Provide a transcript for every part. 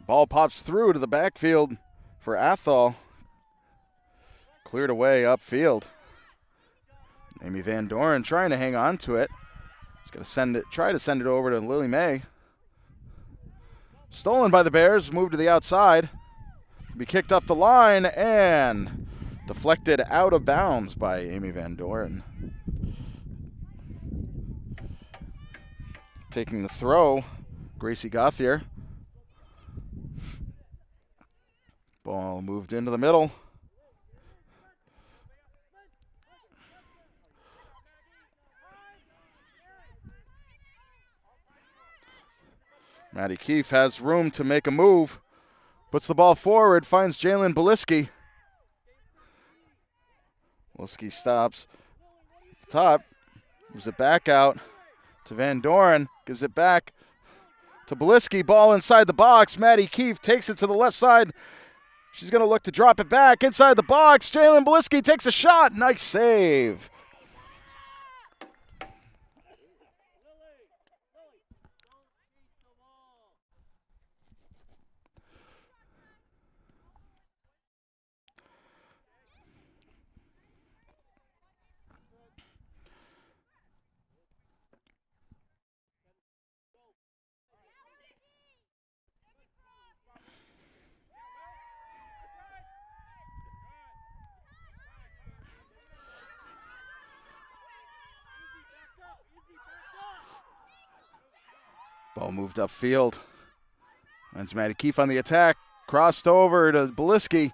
Ball pops through to the backfield for Athol. Cleared away upfield. Amy Van Doren trying to hang on to it. He's going to try to send it over to Lily May. Stolen by the Bears, moved to the outside. Be kicked up the line and deflected out of bounds by Amy Van Doren. Taking the throw, Gracie Gauthier. Ball moved into the middle. Maddie Keefe has room to make a move. Puts the ball forward, finds Jalen Beliski. Beliski stops at the top, moves it back out to Van Doren, gives it back to Beliski. Ball inside the box. Maddie Keefe takes it to the left side. She's going to look to drop it back inside the box. Jalen Beliski takes a shot. Nice save. Ball moved upfield. Finds Maddie Keefe on the attack. Crossed over to Beliski.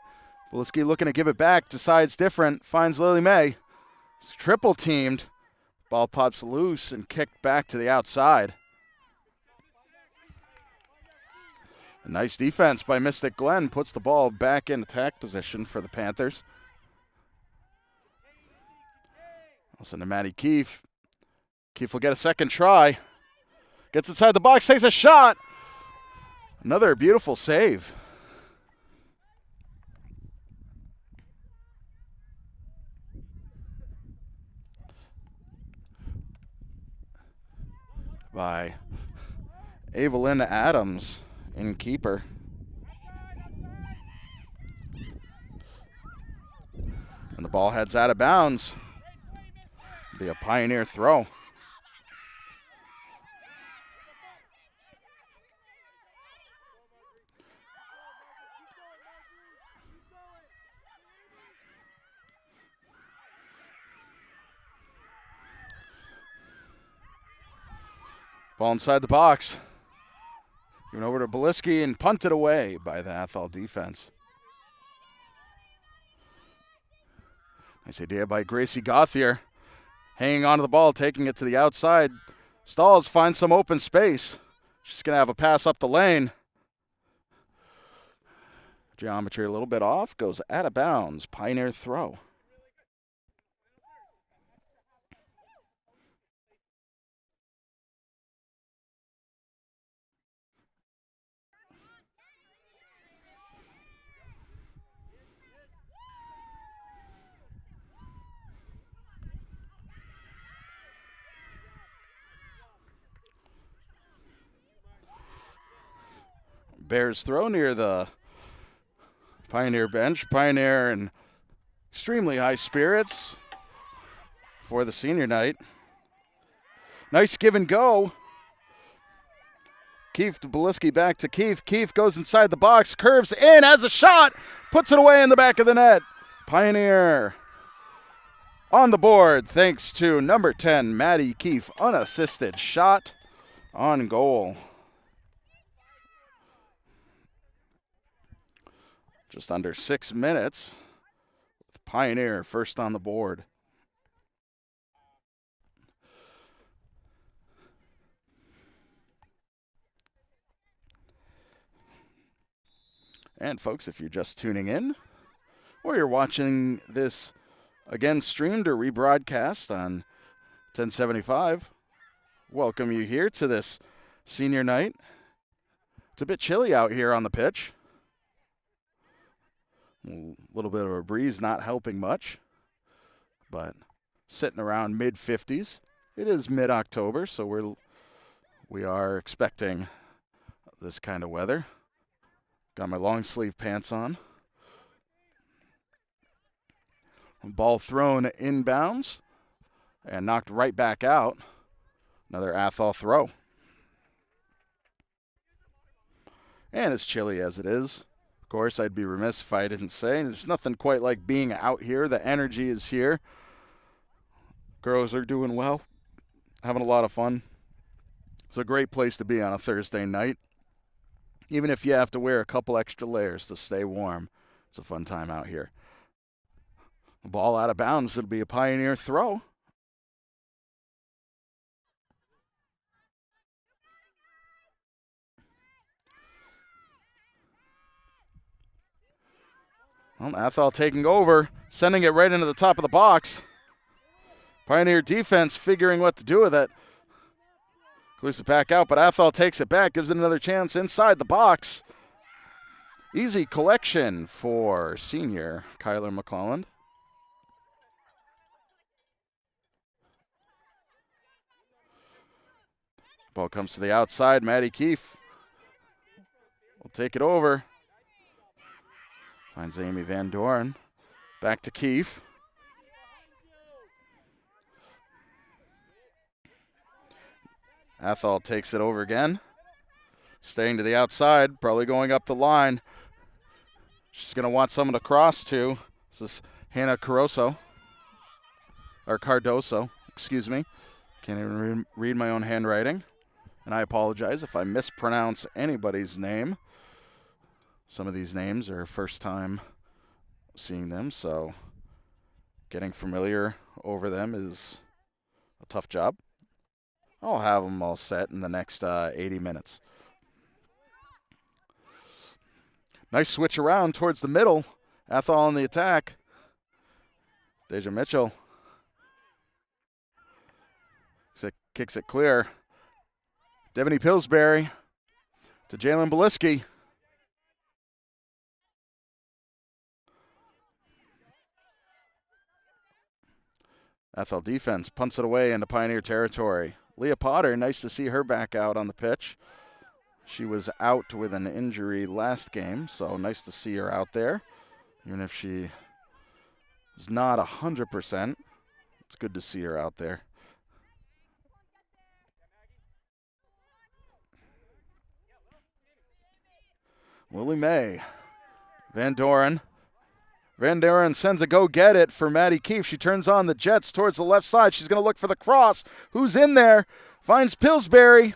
Beliski looking to give it back. Decides different. Finds Lily May. It's triple teamed. Ball pops loose and kicked back to the outside. A nice defense by Mystic Glen. Puts the ball back in attack position for the Panthers. Listen to Maddie Keefe. Keefe will get a second try. Gets inside the box, takes a shot. Another beautiful save. By Evelyn Adams in keeper. And the ball heads out of bounds. Be a Pioneer throw. Ball inside the box. Given over to Beliski and punted away by the Athol defense. Nice idea by Gracie Gauthier. Hanging onto the ball, taking it to the outside. Stalls finds some open space. She's going to have a pass up the lane. Geometry a little bit off. Goes out of bounds. Pioneer throw. Bears throw near the Pioneer bench. Pioneer in extremely high spirits for the senior night. Nice give and go. Keefe to Beliski, back to Keefe. Keefe goes inside the box, curves in, has a shot, puts it away in the back of the net. Pioneer on the board thanks to number 10, Maddie Keefe, unassisted shot on goal. Just under 6 minutes with Pioneer first on the board. And folks, if you're just tuning in or you're watching this again streamed or rebroadcast on 1075, welcome you here to this senior night. It's a bit chilly out here on the pitch. A little bit of a breeze not helping much, but sitting around mid-50s. It is mid-October, so we are expecting this kind of weather. Got my long sleeve pants on. Ball thrown inbounds and knocked right back out. Another Athol throw. And as chilly as it is, of course, I'd be remiss if I didn't say there's nothing quite like being out here. The energy is here. Girls are doing well, having a lot of fun. It's a great place to be on a Thursday night. Even if you have to wear a couple extra layers to stay warm, it's a fun time out here. Ball out of bounds. It'll be a Pioneer throw. Well, Athol taking over, sending it right into the top of the box. Pioneer defense figuring what to do with it. Clears it back out, but Athol takes it back, gives it another chance inside the box. Easy collection for senior Kyler McClelland. Ball comes to the outside. Maddie Keefe will take it over. Finds Amy Van Doren. Back to Keefe. Athol takes it over again. Staying to the outside, probably going up the line. She's going to want someone to cross to. This is Hannah Cardoso, excuse me. Can't even read my own handwriting. And I apologize if I mispronounce anybody's name. Some of these names are first time seeing them, so getting familiar over them is a tough job. I'll have them all set in the next 80 minutes. Nice switch around towards the middle. Athol on the attack. Deja Mitchell kicks it clear. Devaney Pillsbury to Jalen Beliski. Athol defense punts it away into Pioneer territory. Leah Potter, nice to see her back out on the pitch. She was out with an injury last game, so nice to see her out there. Even if she is not 100%, it's good to see her out there. Lily May. Van Doren. Van Doren sends a go-get-it for Maddie Keefe. She turns on the Jets towards the left side. She's going to look for the cross. Who's in there? Finds Pillsbury.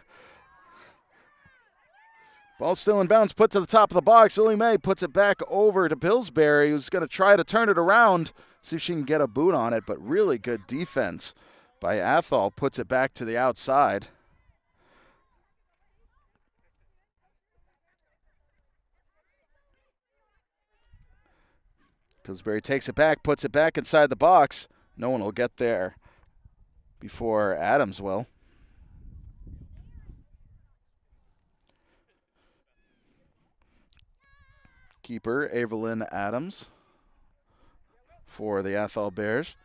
Ball still in bounds, put to the top of the box. Lily May puts it back over to Pillsbury, who's going to try to turn it around, see if she can get a boot on it, but really good defense by Athol. Puts it back to the outside. Pillsbury takes it back, puts it back inside the box. No one will get there before Adams will. Keeper Evelyn Adams for the Athol Bears.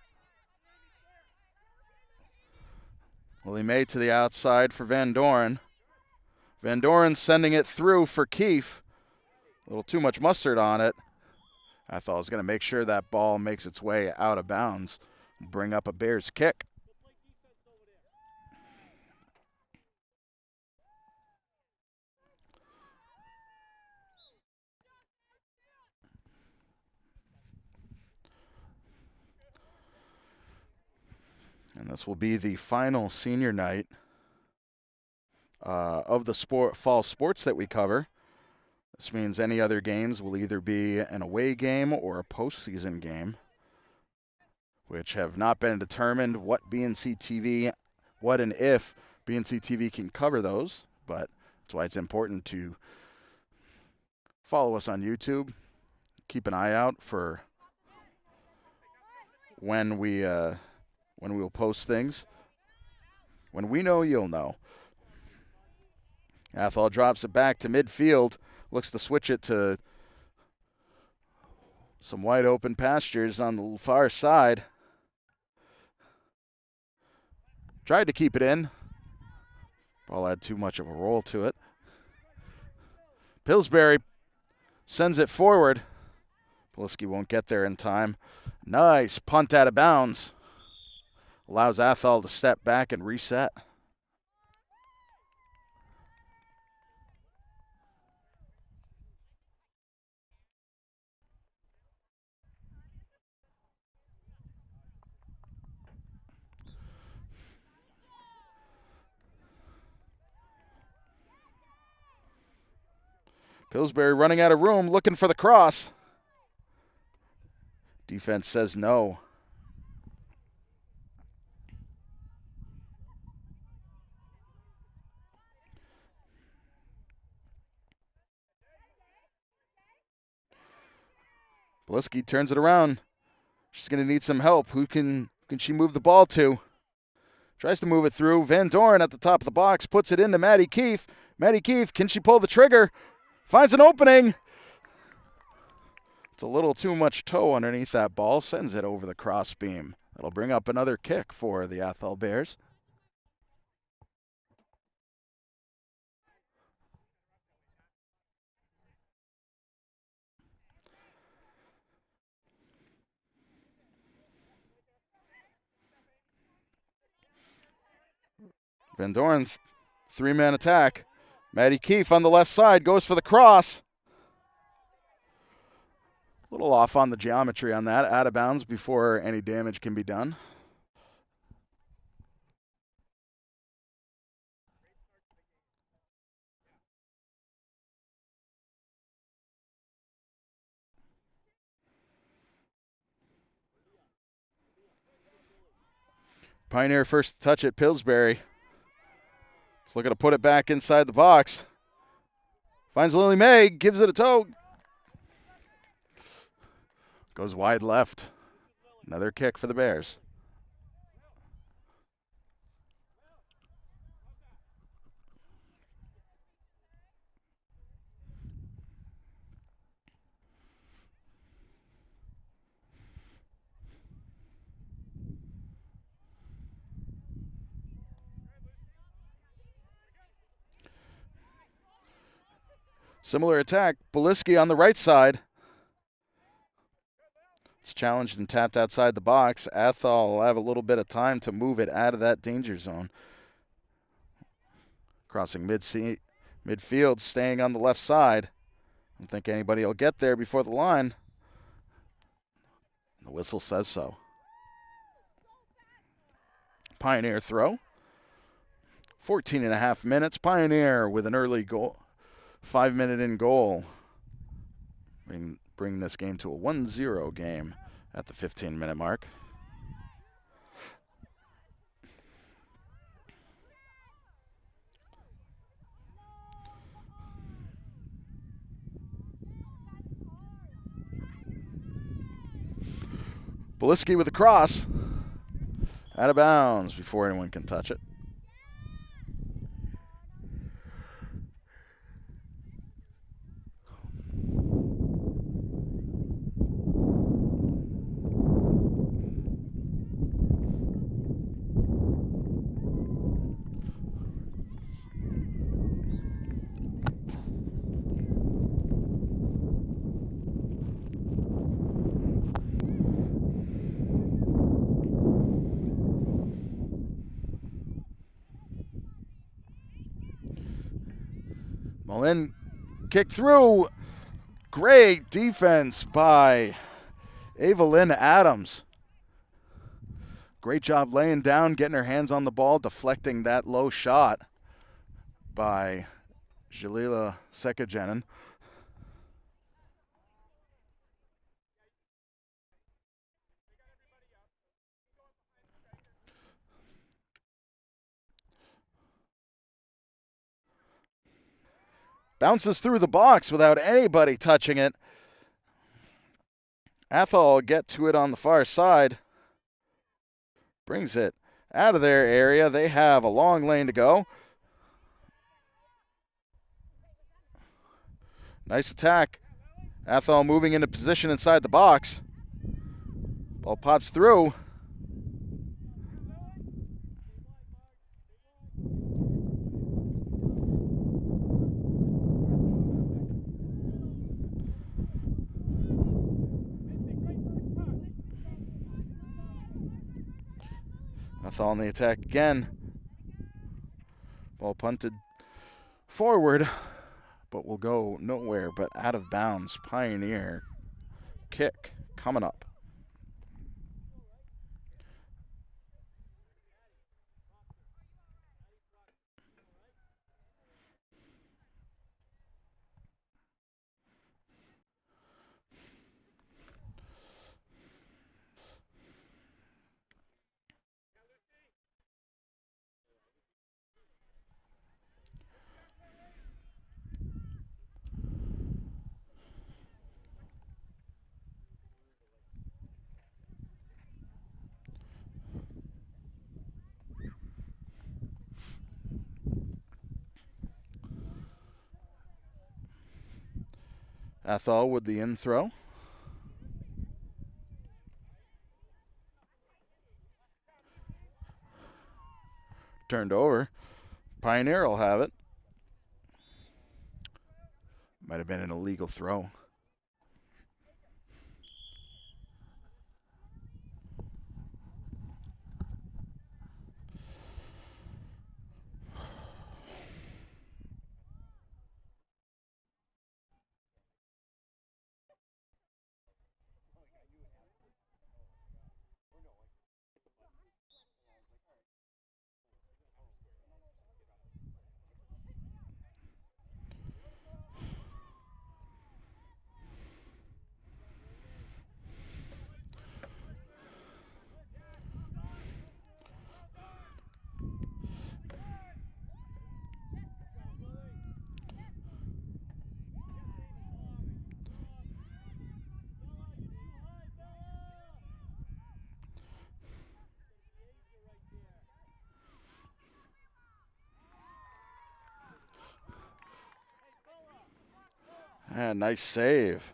Lily May to the outside for Van Doren. Van Doren sending it through for Keefe. A little too much mustard on it. Athol is going to make sure that ball makes its way out of bounds. Bring up a Bears kick. And this will be the final senior night of the fall sports that we cover. This means any other games will either be an away game or a postseason game, which have not been determined what BNC TV, what and if BNC TV can cover those. But that's why it's important to follow us on YouTube. Keep an eye out for when we will post things. When we know, you'll know. Athol drops it back to midfield. Looks to switch it to some wide open pastures on the far side. Tried to keep it in. Ball had too much of a roll to it. Pillsbury sends it forward. Beliski won't get there in time. Nice punt out of bounds. Allows Athol to step back and reset. Pillsbury running out of room, looking for the cross. Defense says no. Beliski turns it around. She's going to need some help. Who can she move the ball to? Tries to move it through. Van Doren at the top of the box puts it into Maddie Keefe. Maddie Keefe, can she pull the trigger? Finds an opening. It's a little too much toe underneath that ball. Sends it over the cross beam. That'll bring up another kick for the Athol Bears. Van Doren, three-man attack. Maddie Keefe on the left side goes for the cross. A little off on the geometry on that. Out of bounds before any damage can be done. Pioneer first to touch it, Pillsbury. He's looking to put it back inside the box. Finds Lily May, gives it a toe. Goes wide left. Another kick for the Bears. Similar attack. Beliski on the right side. It's challenged and tapped outside the box. Athol will have a little bit of time to move it out of that danger zone. Crossing midfield, staying on the left side. I don't think anybody will get there before the line. The whistle says so. Pioneer throw. 14 and a half minutes. Pioneer with an early goal. 5-minute in goal. Bring this game to a 1-0 game at the 15-minute mark. Beliski with a cross. Out of bounds before anyone can touch it. Mullen kick through. Great defense by Evelyn Adams. Great job laying down, getting her hands on the ball, deflecting that low shot by Jalila Sekajenin. Bounces through the box without anybody touching it. Athol will get to it on the far side. Brings it out of their area. They have a long lane to go. Nice attack. Athol moving into position inside the box. Ball pops through. Athol on the attack again. Ball punted forward, but will go nowhere but out of bounds. Pioneer kick coming up. Athol with the in throw. Turned over. Pioneer will have it. Might have been an illegal throw. Ah, nice save.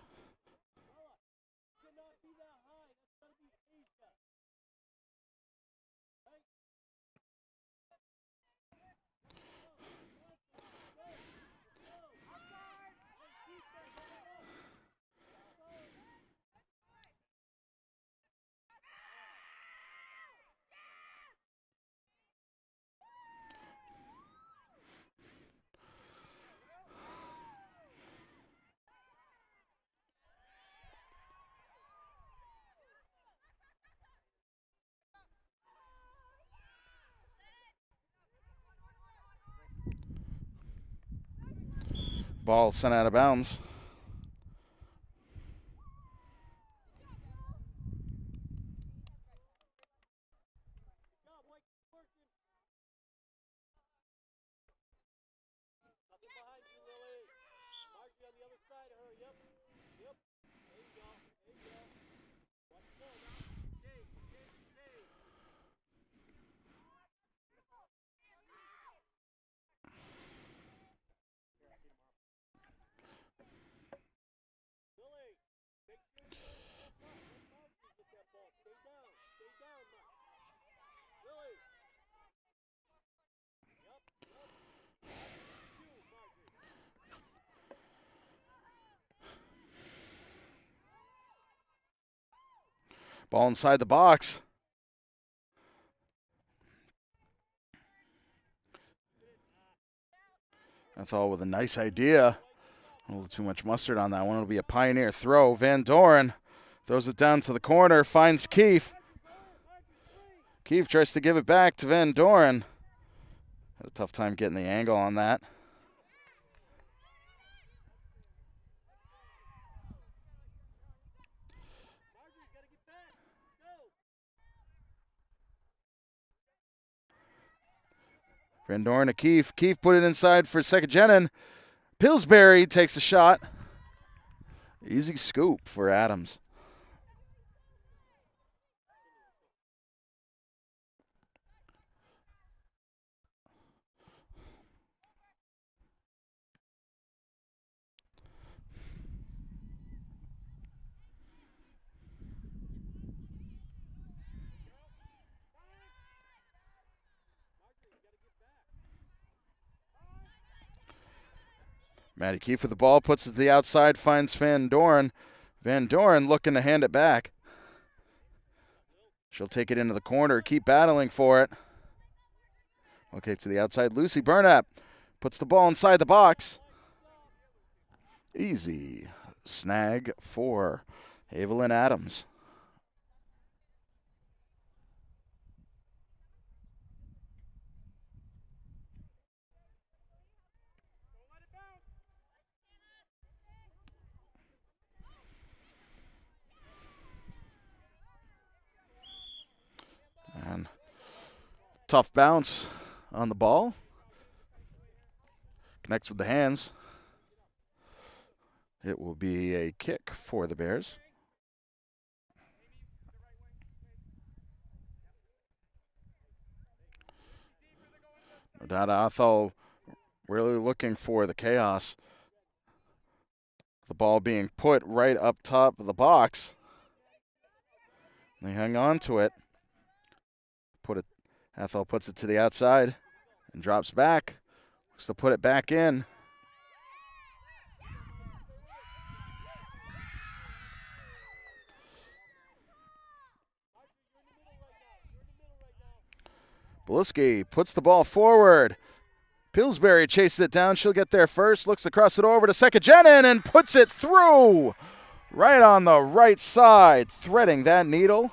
Ball sent out of bounds. Ball inside the box. Athol with a nice idea. A little too much mustard on that one. It'll be a Pioneer throw. Van Doren throws it down to the corner, finds Keefe. Keefe tries to give it back to Van Doren. Had a tough time getting the angle on that. Van Doren to Keefe. Keefe put it inside for Sekajenin. Pillsbury takes a shot. Easy scoop for Adams. Matty Keefe with the ball, puts it to the outside, finds Van Doren. Van Doren looking to hand it back. She'll take it into the corner, keep battling for it. Okay, to the outside, Lucy Burnap puts the ball inside the box. Easy snag for Evelyn Adams. And tough bounce on the ball. Connects with the hands. It will be a kick for the Bears. No doubt Athol really looking for the chaos. The ball being put right up top of the box. They hang on to it. Athol puts it to the outside and drops back. Looks to put it back in. Beliski puts the ball forward. Pillsbury chases it down. She'll get there first. Looks to cross it over to second Jenin and puts it through. Right on the right side. Threading that needle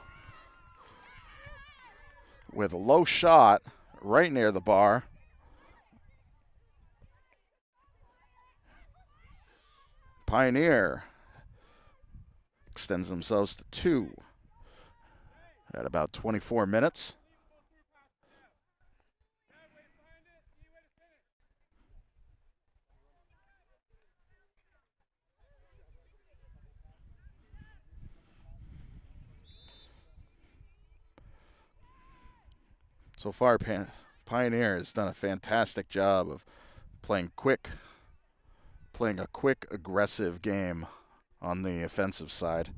with a low shot right near the bar. Pioneer extends themselves to 2 at about 24 minutes. So far, Pioneer has done a fantastic job of playing a quick, aggressive game on the offensive side.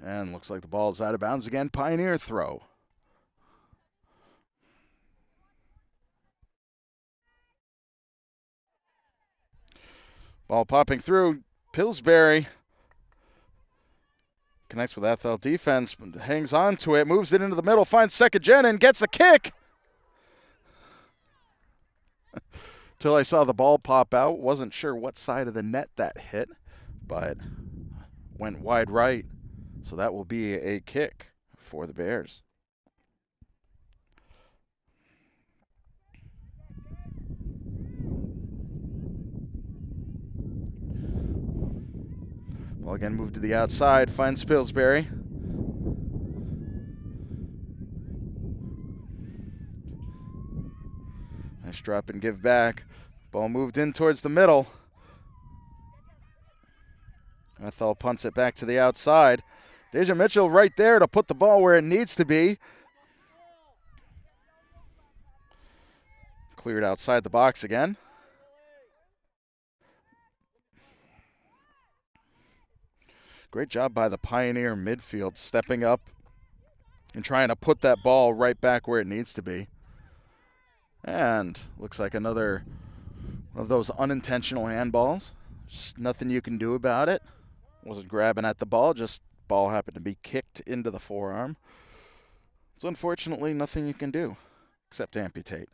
And looks like the ball is out of bounds again. Pioneer throw. Ball popping through. Pillsbury connects with Athol defense, hangs on to it, moves it into the middle, finds second gen and gets the kick. Till I saw the ball pop out. Wasn't sure what side of the net that hit, but went wide right. So that will be a kick for the Bears. Ball again moved to the outside, finds Pillsbury. Nice drop and give back. Ball moved in towards the middle. Athol punts it back to the outside. Deja Mitchell right there to put the ball where it needs to be. Cleared outside the box again. Great job by the Pioneer midfield, stepping up and trying to put that ball right back where it needs to be. And looks like another one of those unintentional handballs. Just nothing you can do about it. Wasn't grabbing at the ball, just ball happened to be kicked into the forearm. So unfortunately, nothing you can do except amputate.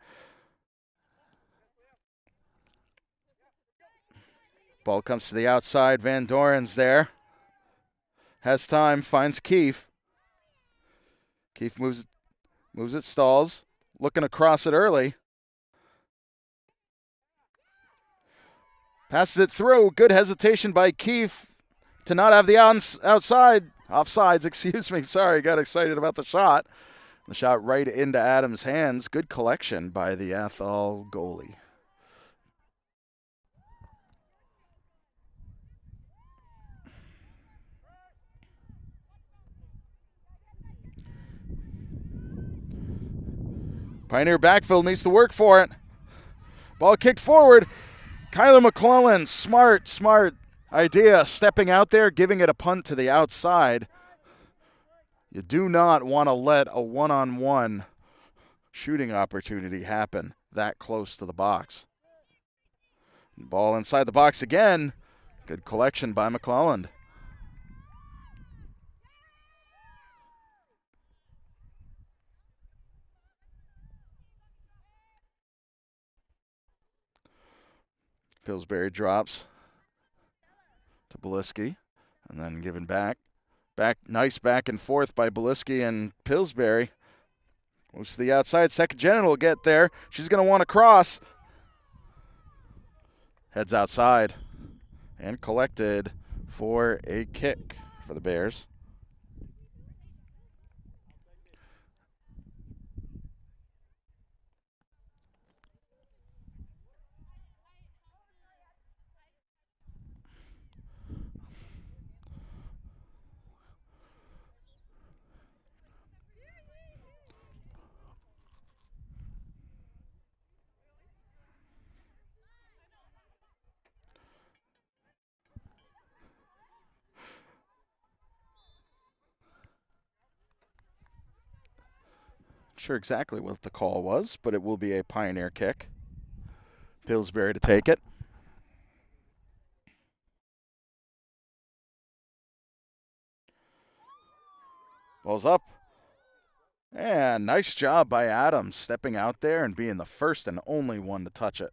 Ball comes to the outside. Van Doren's there. Has time, finds Keefe. Keefe moves it, stalls. Looking across it early. Passes it through. Good hesitation by Keefe to not have the offsides, excuse me. Sorry, got excited about the shot. The shot right into Adams' hands. Good collection by the Athol goalie. Pioneer backfield needs to work for it. Ball kicked forward. Kyler McClellan, smart idea. Stepping out there, giving it a punt to the outside. You do not want to let a one-on-one shooting opportunity happen that close to the box. Ball inside the box again. Good collection by McClelland. Pillsbury drops to Beliski and then given back. Nice back and forth by Beliski and Pillsbury. Moves to the outside. Second Genital will get there. She's going to want to cross. Heads outside and collected for a kick for the Bears. Sure exactly what the call was, but it will be a Pioneer kick. Pillsbury to take it. Ball's up. And nice job by Adams stepping out there and being the first and only one to touch it.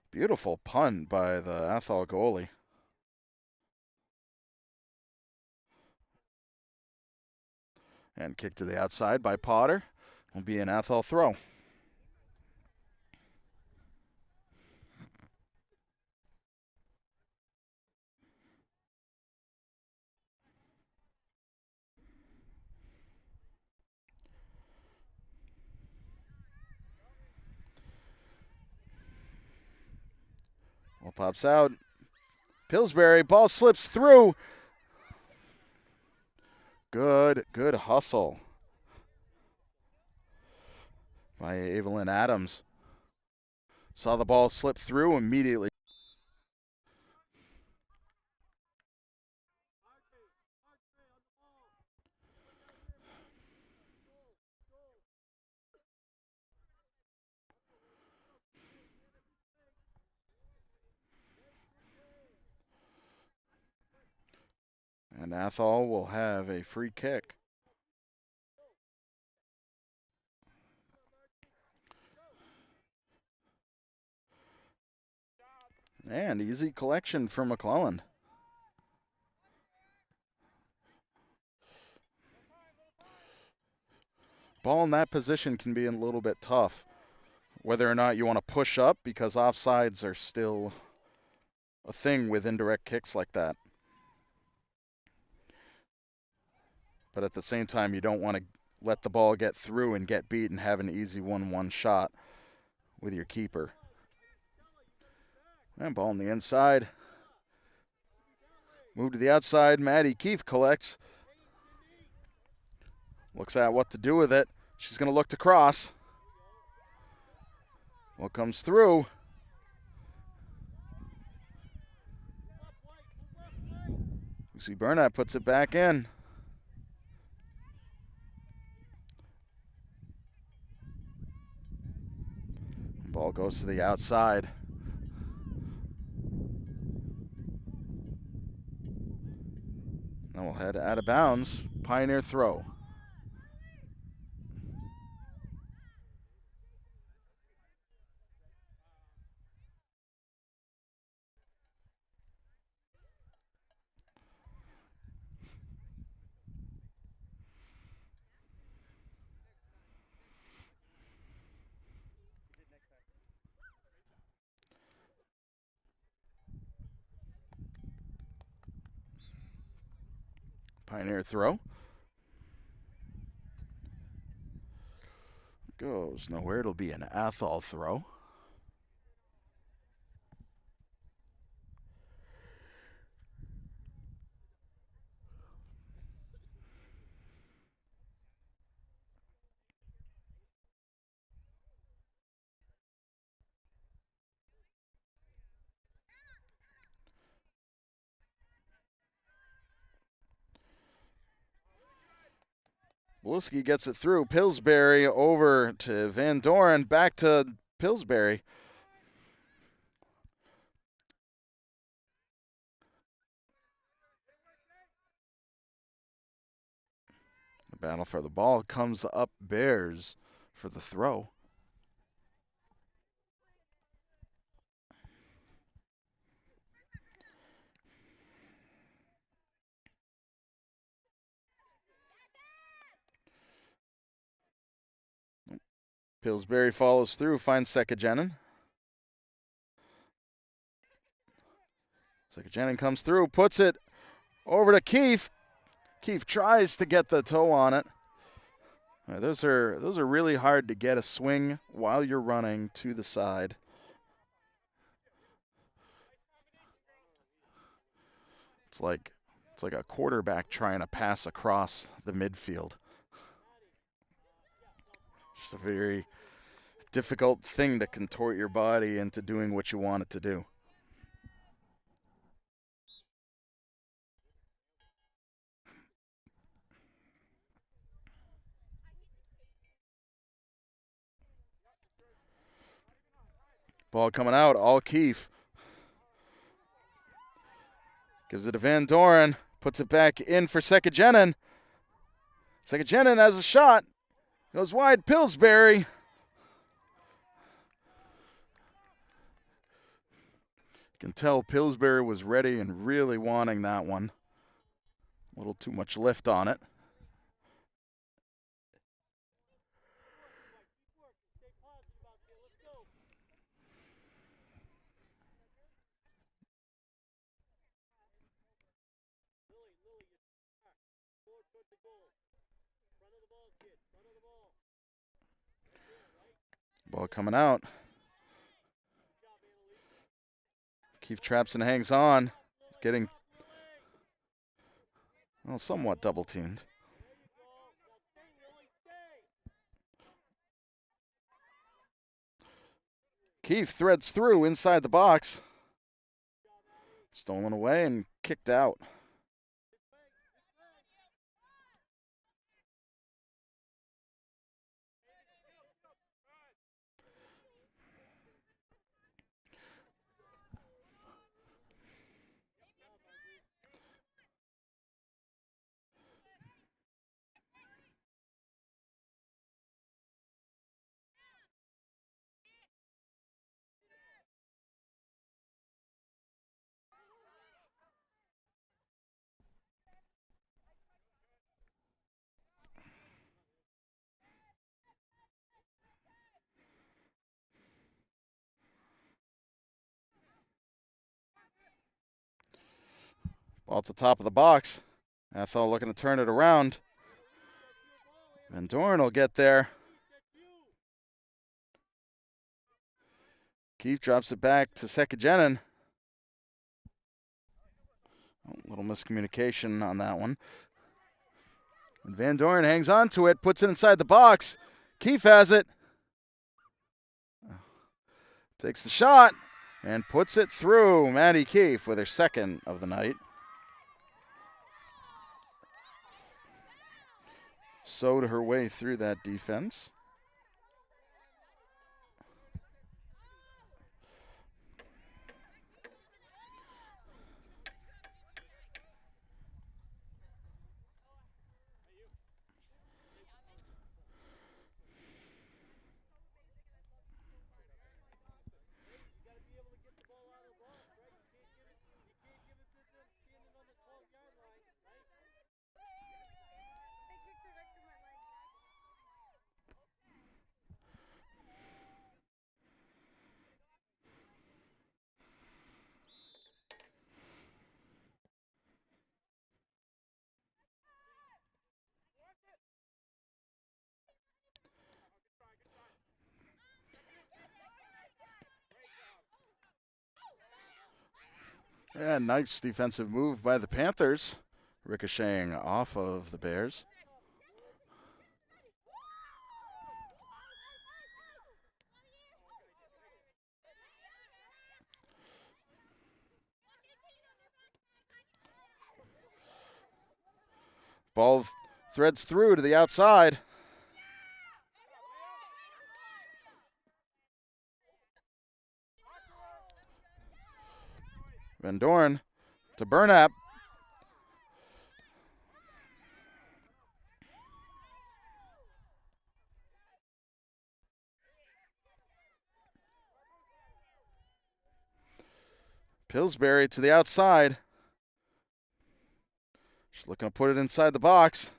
Beautiful punt by the Athol goalie. And kick to the outside by Potter. Will be an Athol throw. Ball pops out. Pillsbury, ball slips through. Good hustle by Evelyn Adams. Saw the ball slip through immediately. And Athol will have a free kick. And easy collection for McClelland. Ball in that position can be a little bit tough. Whether or not you want to push up, because offsides are still a thing with indirect kicks like that. But at the same time, you don't want to let the ball get through and get beat and have an easy 1-1 shot with your keeper. And ball on the inside. Move to the outside. Maddie Keefe collects. Looks at what to do with it. She's going to look to cross. Ball comes through. Lucy Burnett puts it back in. Ball goes to the outside. Then we'll head out of bounds. Pioneer throw. Pioneer throw. Goes nowhere. It'll be an Athol throw. Beliski gets it through. Pillsbury over to Van Doren. Back to Pillsbury. The battle for the ball comes up Bears for the throw. Pillsbury follows through, finds Sekajenin. Sekajenin comes through, puts it over to Keefe. Keefe tries to get the toe on it. Those are really hard to get a swing while you're running to the side. It's like a quarterback trying to pass across the midfield. Just a very difficult thing to contort your body into doing what you want it to do. Ball coming out, all Keefe. Gives it to Van Doren, puts it back in for Sekajenin. Sekajenin has a shot, goes wide, Pillsbury. You can tell Pillsbury was ready and really wanting that one. A little too much lift on it. Ball coming out. Keefe traps and hangs on. Getting somewhat double-teamed. Keefe threads through inside the box. Stolen away and kicked out. Ball at the top of the box. Athol looking to turn it around. Van Doren will get there. Keefe drops it back to Sekajenin. A little miscommunication on that one. And Van Doren hangs on to it, puts it inside the box. Keefe has it. Takes the shot and puts it through. Maddie Keefe with her second of the night. Sewed her way through that defense. Yeah, nice defensive move by the Panthers, ricocheting off of the Bears. Ball threads through to the outside. Van Doren to Bernap. Pillsbury to the outside. Just looking to put it inside the box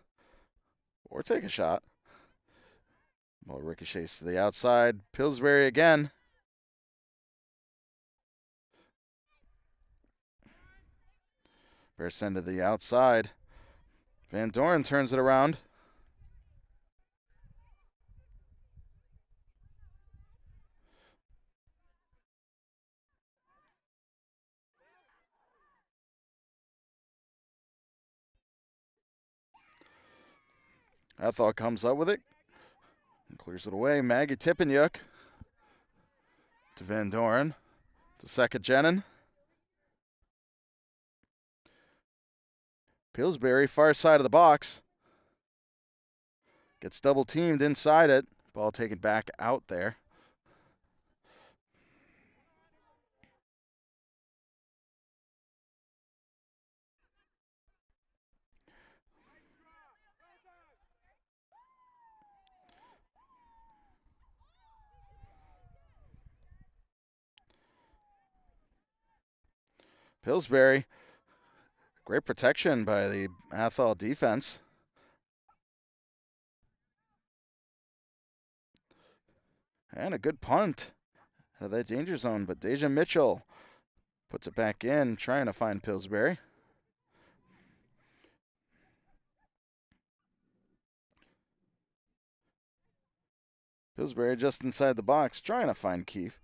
or take a shot. Ball ricochets to the outside. Pillsbury again. Bears send to the outside. Van Doren turns it around. Athol comes up with it and clears it away. Maggie Tippanyuk to Van Doren to Sekajenin. Pillsbury, far side of the box. Gets double teamed inside it. Ball taken back out there. Pillsbury, great protection by the Athol defense. And a good punt out of that danger zone, but Deja Mitchell puts it back in, trying to find Pillsbury. Pillsbury just inside the box, trying to find Keefe.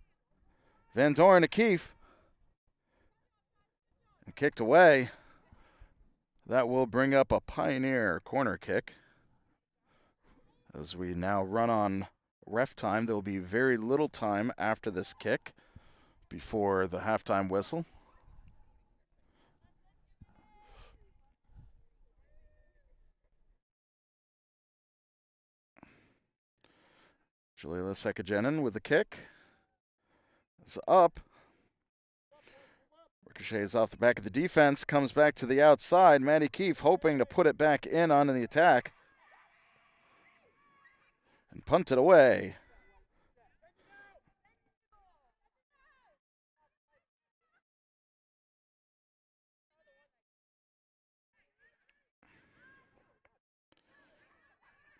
Van Doren to Keefe. And kicked away. That will bring up a Pioneer corner kick. As we now run on ref time, there will be very little time after this kick before the halftime whistle. Jalila Sekajenin with the kick. It's up. Ricochets off the back of the defense, comes back to the outside. Maddie Keefe hoping to put it back in onto the attack. And punt it away.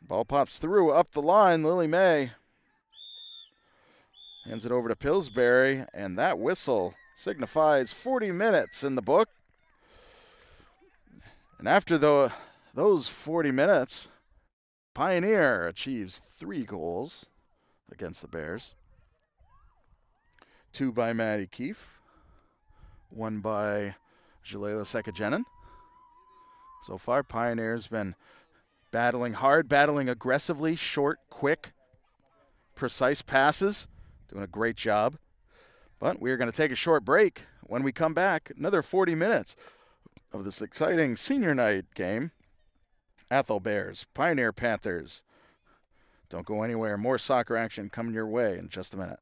Ball pops through, up the line, Lily May. Hands it over to Pillsbury, and that whistle signifies 40 minutes in the book. And after those 40 minutes, Pioneer achieves 3 goals against the Bears. 2 by Maddie Keefe, 1 by Jalila Sekajenin. So far, Pioneer's been battling hard, battling aggressively, short, quick, precise passes, doing a great job. But we're going to take a short break. When we come back, another 40 minutes of this exciting senior night game. Athol Bears, Pioneer Panthers. Don't go anywhere. More soccer action coming your way in just a minute.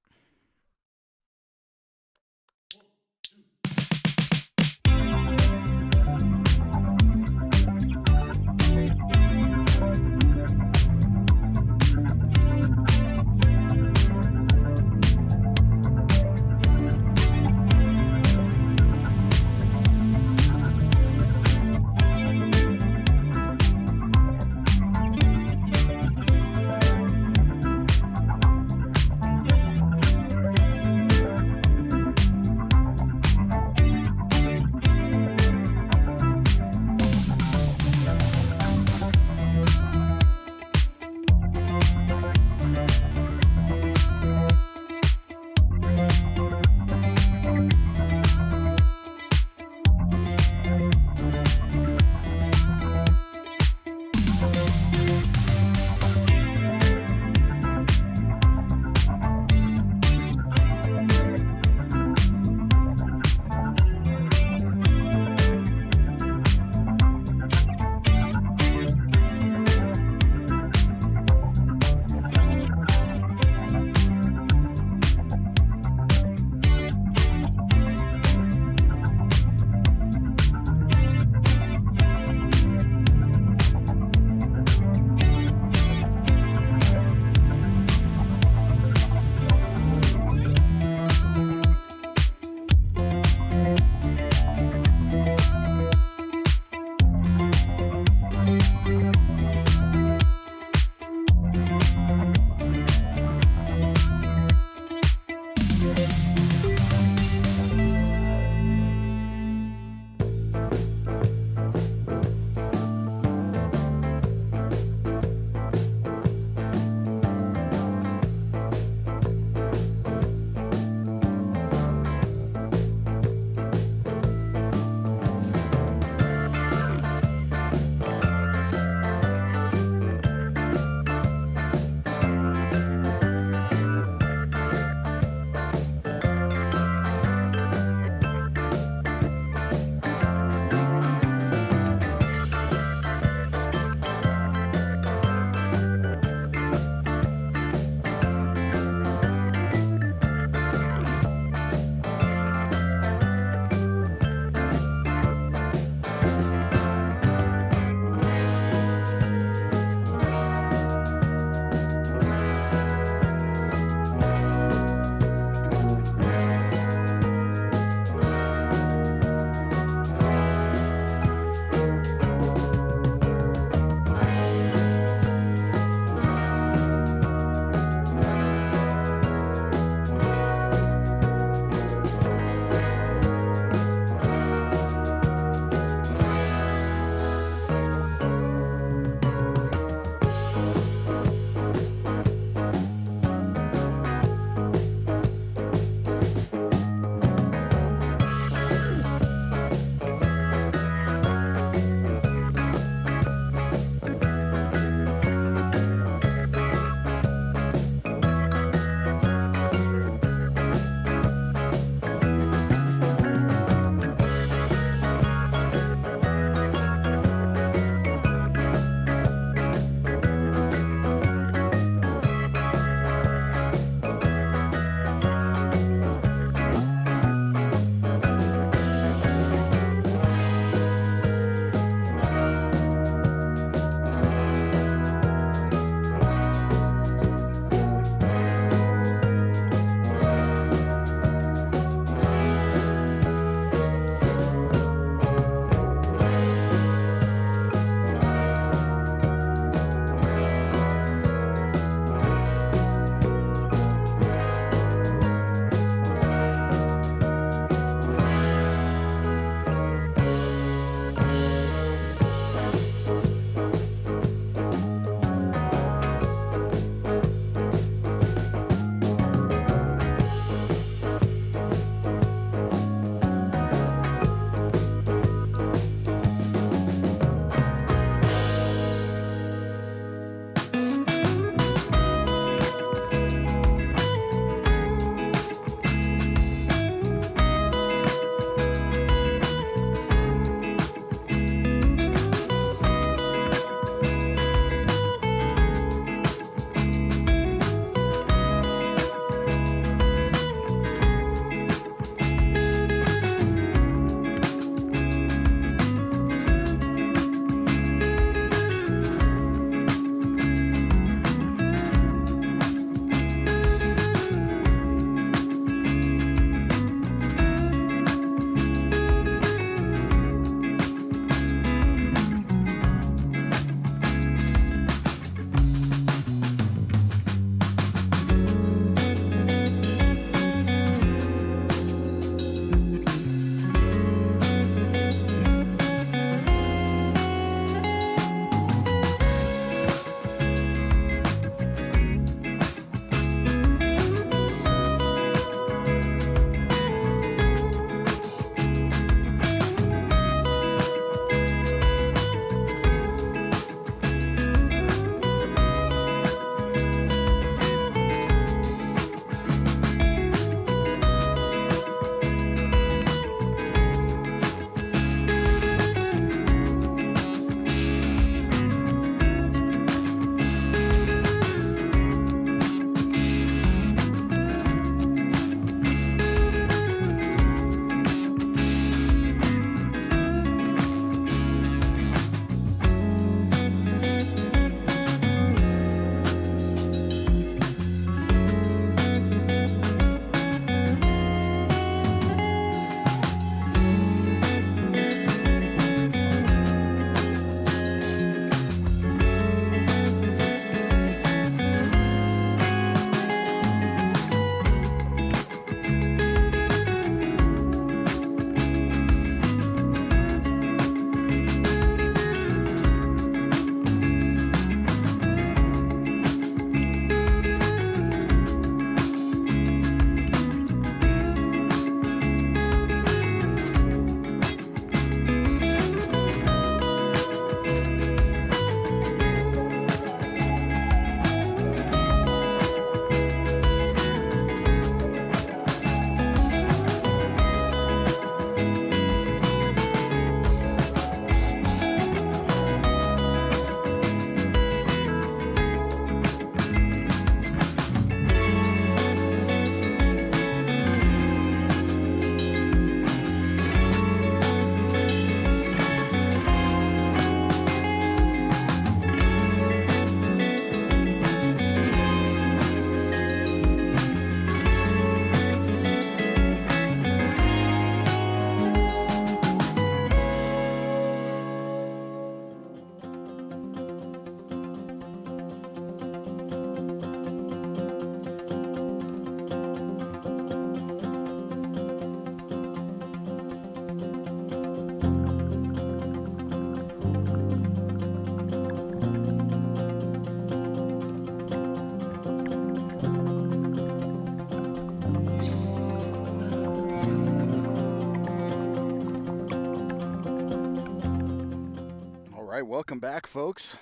right, welcome back, folks.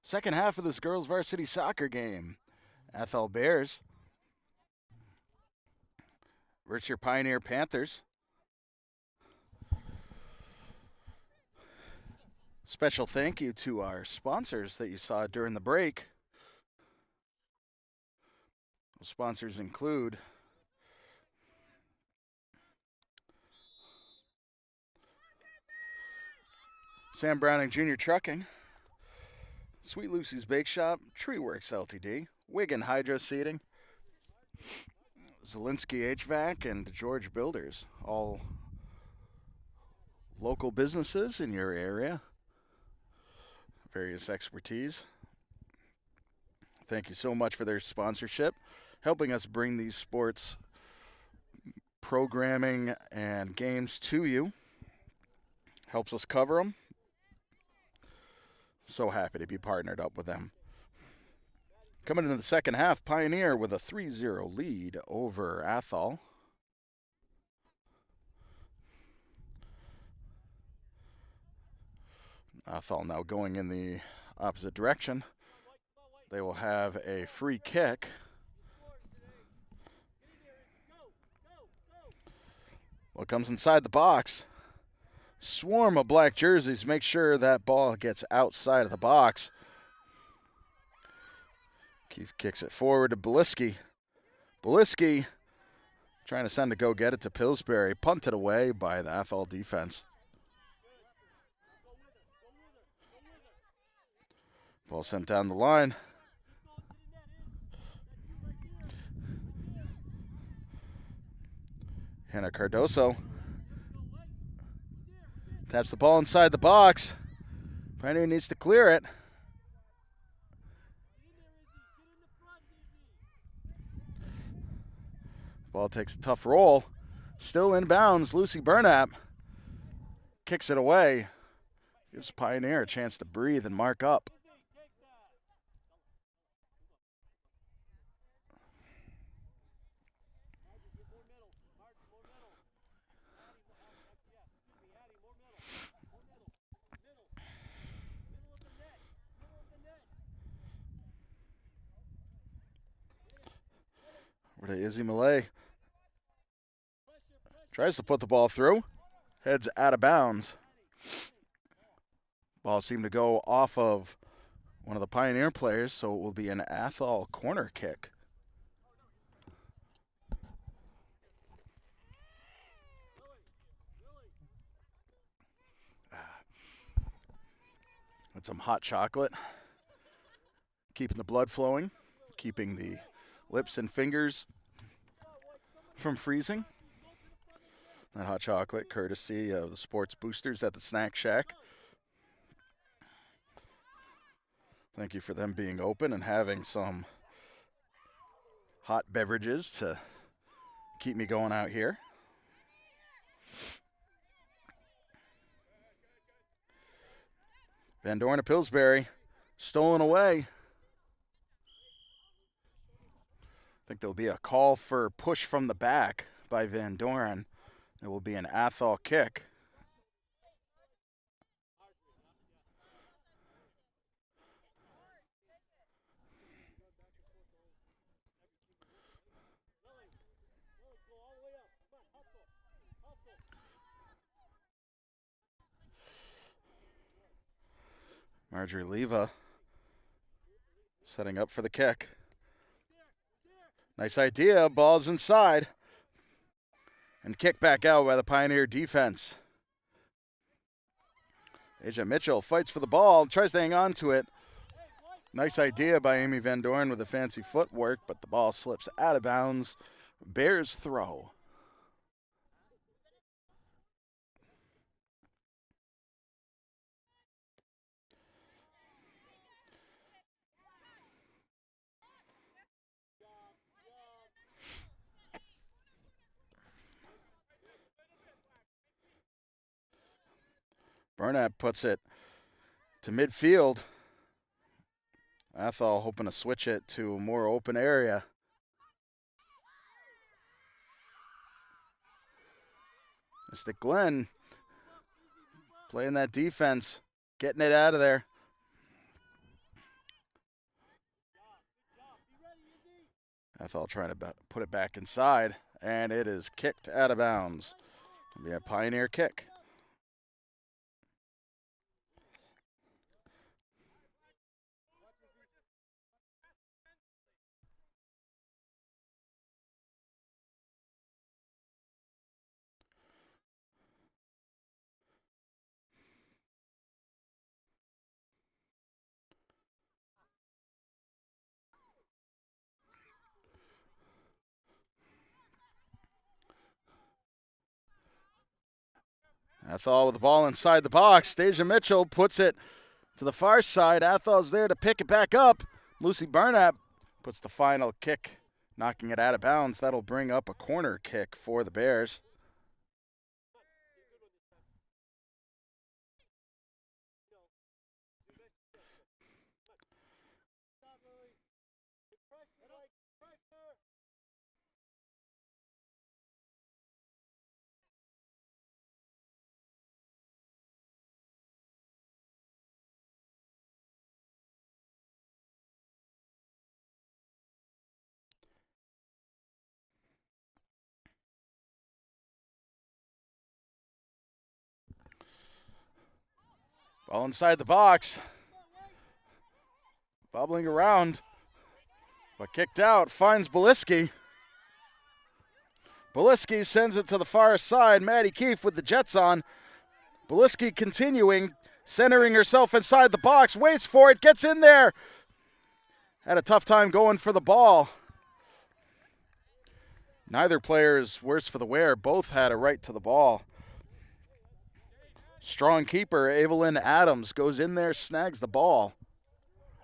Second half of this girls' varsity soccer game. Athol Bears versus your Pioneer Panthers. Special thank you to our sponsors that you saw during the break. Those sponsors include Sam Browning Jr. Trucking, Sweet Lucy's Bakeshop, Works LTD, Wiggin Hydroseeding, Zilinksi HVAC, and DiGeorge Builders, all local businesses in your area, various expertise. Thank you so much for their sponsorship, helping us bring these sports programming and games to you. Helps us cover them. So happy to be partnered up with them. Coming into the second half, Pioneer with a 3-0 lead over Athol. Athol now going in the opposite direction. They will have a free kick. Well, it comes inside the box. Swarm of black jerseys. Make sure that ball gets outside of the box. Keefe kicks it forward to Beliski. Beliski trying to send a go-get-it to Pillsbury. Punted away by the Athol defense. Ball sent down the line. Hannah Cardoso taps the ball inside the box. Pioneer needs to clear it. Ball takes a tough roll. Still in bounds. Lucy Burnap kicks it away. Gives Pioneer a chance to breathe and mark up. Over to Izzy Malay. Tries to put the ball through. Heads out of bounds. Ball seemed to go off of one of the Pioneer players, so it will be an Athol corner kick. With some hot chocolate. Keeping the blood flowing. Keeping the lips and fingers from freezing. That hot chocolate, courtesy of the sports boosters at the Snack Shack. Thank you for them being open and having some hot beverages to keep me going out here. Van Dorn to Pillsbury, stolen away. I think there'll be a call for push from the back by Van Dorn. It will be an Athol kick. Marjorie Leva setting up for the kick. Nice idea, ball's inside. And kick back out by the Pioneer defense. Asia Mitchell fights for the ball, tries to hang on to it. Nice idea by Amy Van Dorn with the fancy footwork, but the ball slips out of bounds. Bears throw. Burnett puts it to midfield. Athol hoping to switch it to a more open area. Mystic Glenn Playing that defense, getting it out of there. Athol trying to put it back inside, and it is kicked out of bounds. It'll be a Pioneer kick. Athol with the ball inside the box. Deja Mitchell puts it to the far side. Athol's there to pick it back up. Lucy Burnap puts the final kick, knocking it out of bounds. That'll bring up a corner kick for the Bears. Ball inside the box. Bubbling around, but kicked out. Finds Beliski. Beliski sends it to the far side. Maddie Keefe with the Jets on. Beliski continuing, centering herself inside the box. Waits for it, gets in there. Had a tough time going for the ball. Neither player is worse for the wear. Both had a right to the ball. Strong keeper, Evelyn Adams, goes in there, snags the ball.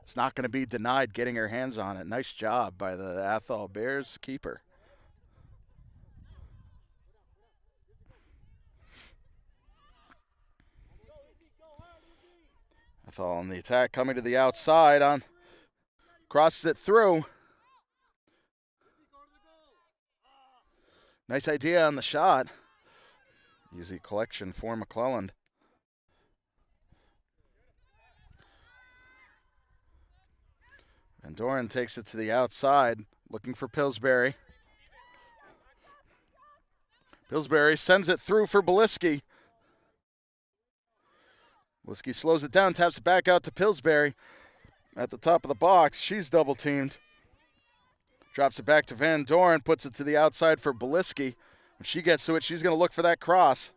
It's not going to be denied getting her hands on it. Nice job by the Athol Bears keeper. Athol on the attack, coming to the outside, crosses it through. Nice idea on the shot. Easy collection for McClelland. Van Doren takes it to the outside, looking for Pillsbury. Pillsbury sends it through for Beliski. Beliski slows it down, taps it back out to Pillsbury. At the top of the box, she's double teamed. Drops it back to Van Doren, puts it to the outside for Beliski. When she gets to it, she's going to look for that cross.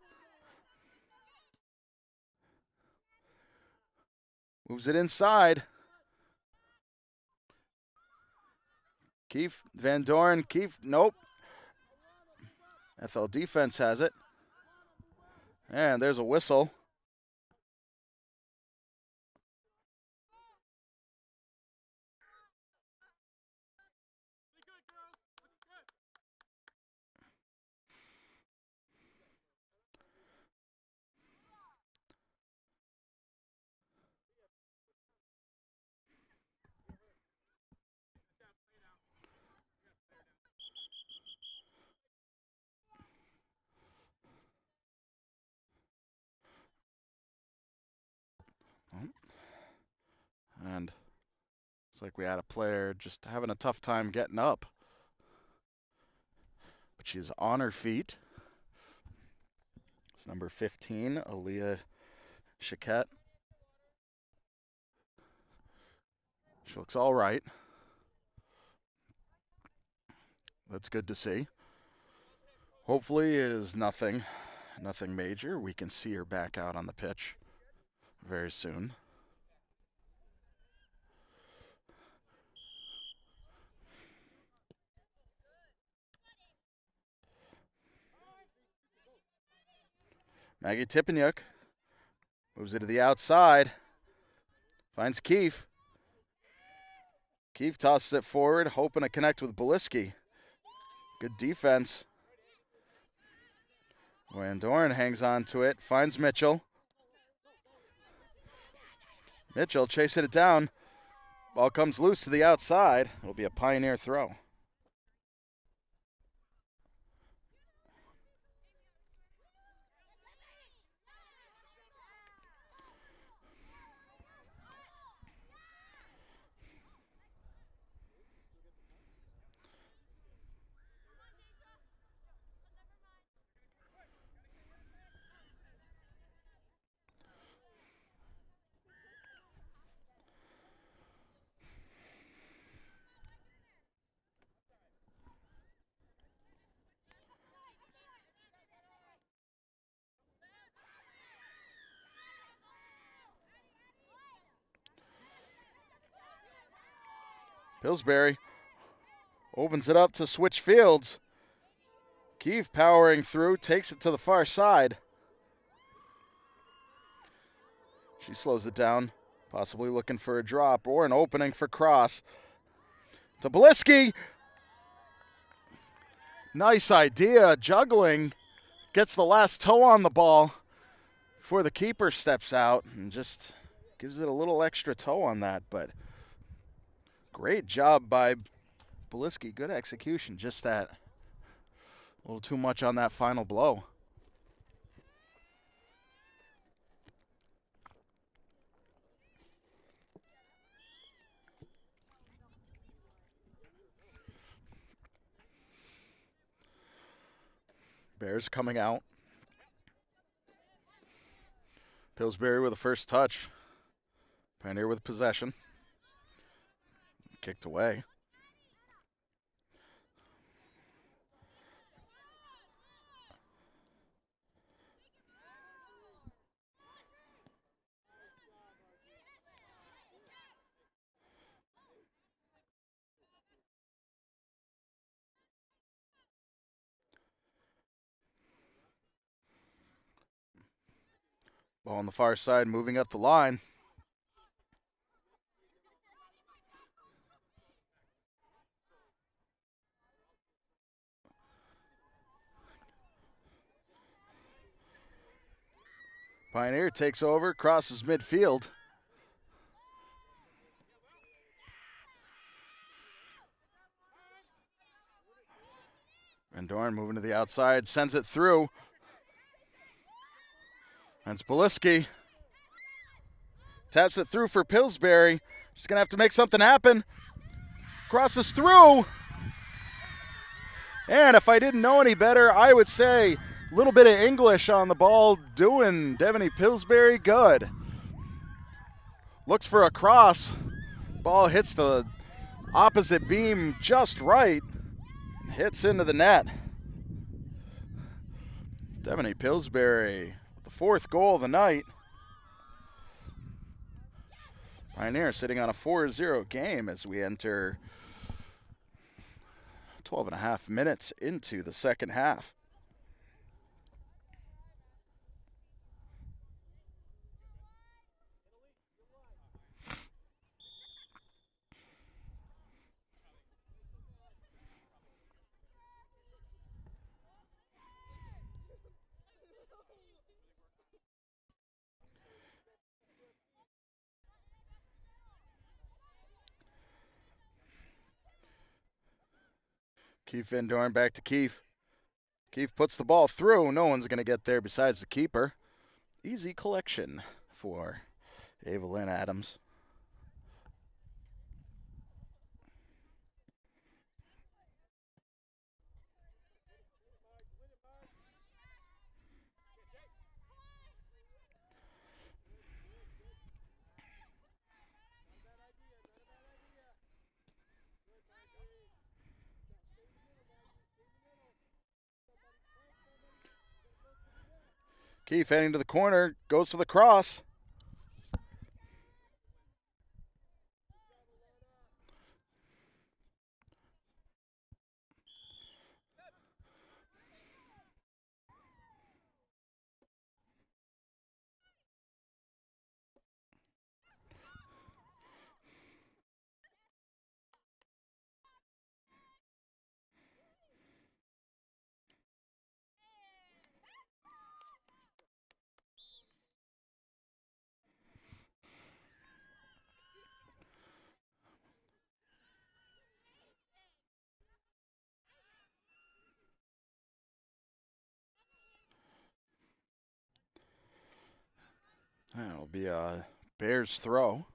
Moves it inside. Keefe, Van Doren, Keefe, nope. Athol defense has it. And there's a whistle. And it's like we had a player just having a tough time getting up. But she's on her feet. It's number 15, Aaliyah Chiquette. She looks all right. That's good to see. Hopefully it is nothing major. We can see her back out on the pitch very soon. Maggie Tippanyuk moves it to the outside. Finds Keefe. Keefe tosses it forward, hoping to connect with Beliski. Good defense. Van Doren hangs on to it, finds Mitchell. Mitchell chasing it down. Ball comes loose to the outside. It'll be a Pioneer throw. Pillsbury opens it up to switch fields. Keefe powering through, takes it to the far side. She slows it down, possibly looking for a drop or an opening for cross. To Beliski. Nice idea, juggling. Gets the last toe on the ball before the keeper steps out and just gives it a little extra toe on that. But great job by Beliski. Good execution, just that a little too much on that final blow. Bears coming out. Pillsbury with the first touch. Pioneer with possession. Kicked away. Ball on the far side, moving up the line. Pioneer takes over, crosses midfield. Van Dorn moving to the outside, sends it through. That's Beliski. Taps it through for Pillsbury. She's going to have to make something happen. Crosses through. And if I didn't know any better, I would say a little bit of English on the ball doing Devaney Pillsbury good. Looks for a cross. Ball hits the opposite beam just right. Hits into the net. Devaney Pillsbury, the fourth goal of the night. Pioneer sitting on a 4-0 game as we enter 12 and a half minutes into the second half. Keefe Van Dorn back to Keefe. Keefe puts the ball through. No one's going to get there besides the keeper. Easy collection for Evelyn Adams. Keefe heading to the corner, goes for the cross. That'll be a Bears throw.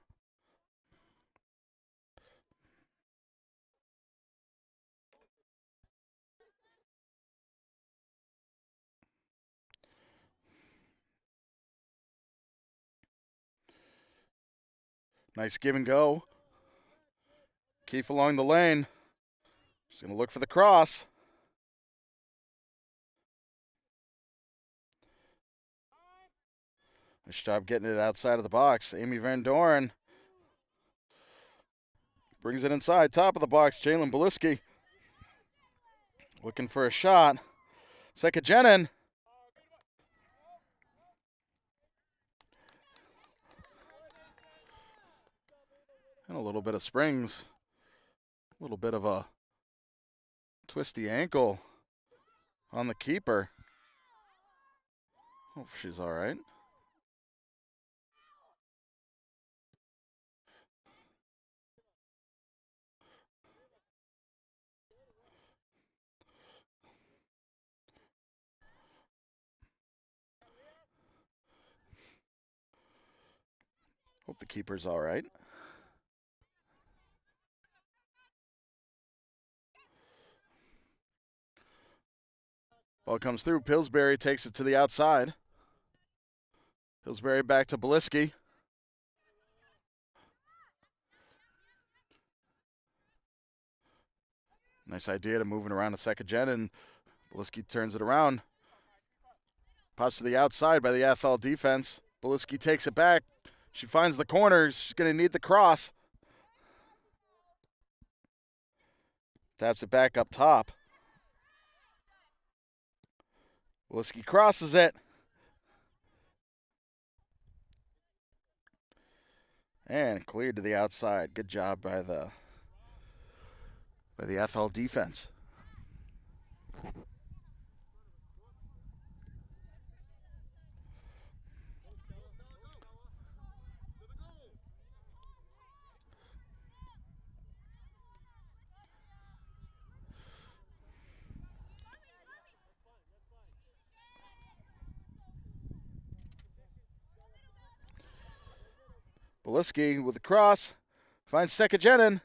Nice give and go. Keefe along the lane. Just going to look for the cross. Nice job getting it outside of the box. Amy Van Dorn Brings it inside, top of the box, Jalen Beliski. Looking for a shot. Sekajenin. And a little bit of springs. A little bit of a twisty ankle on the keeper. Hope she's all right. Hope the keeper's all right. Ball comes through. Pillsbury takes it to the outside. Pillsbury back to Beliski. Nice idea to moving around a second gen, and Beliski turns it around. Pops to the outside by the Athol defense. Beliski takes it back. She finds the corners. She's going to need the cross. Taps it back up top. Beliski crosses it. And cleared to the outside. Good job by the Athol defense. Beliski with the cross, finds Sekajenin,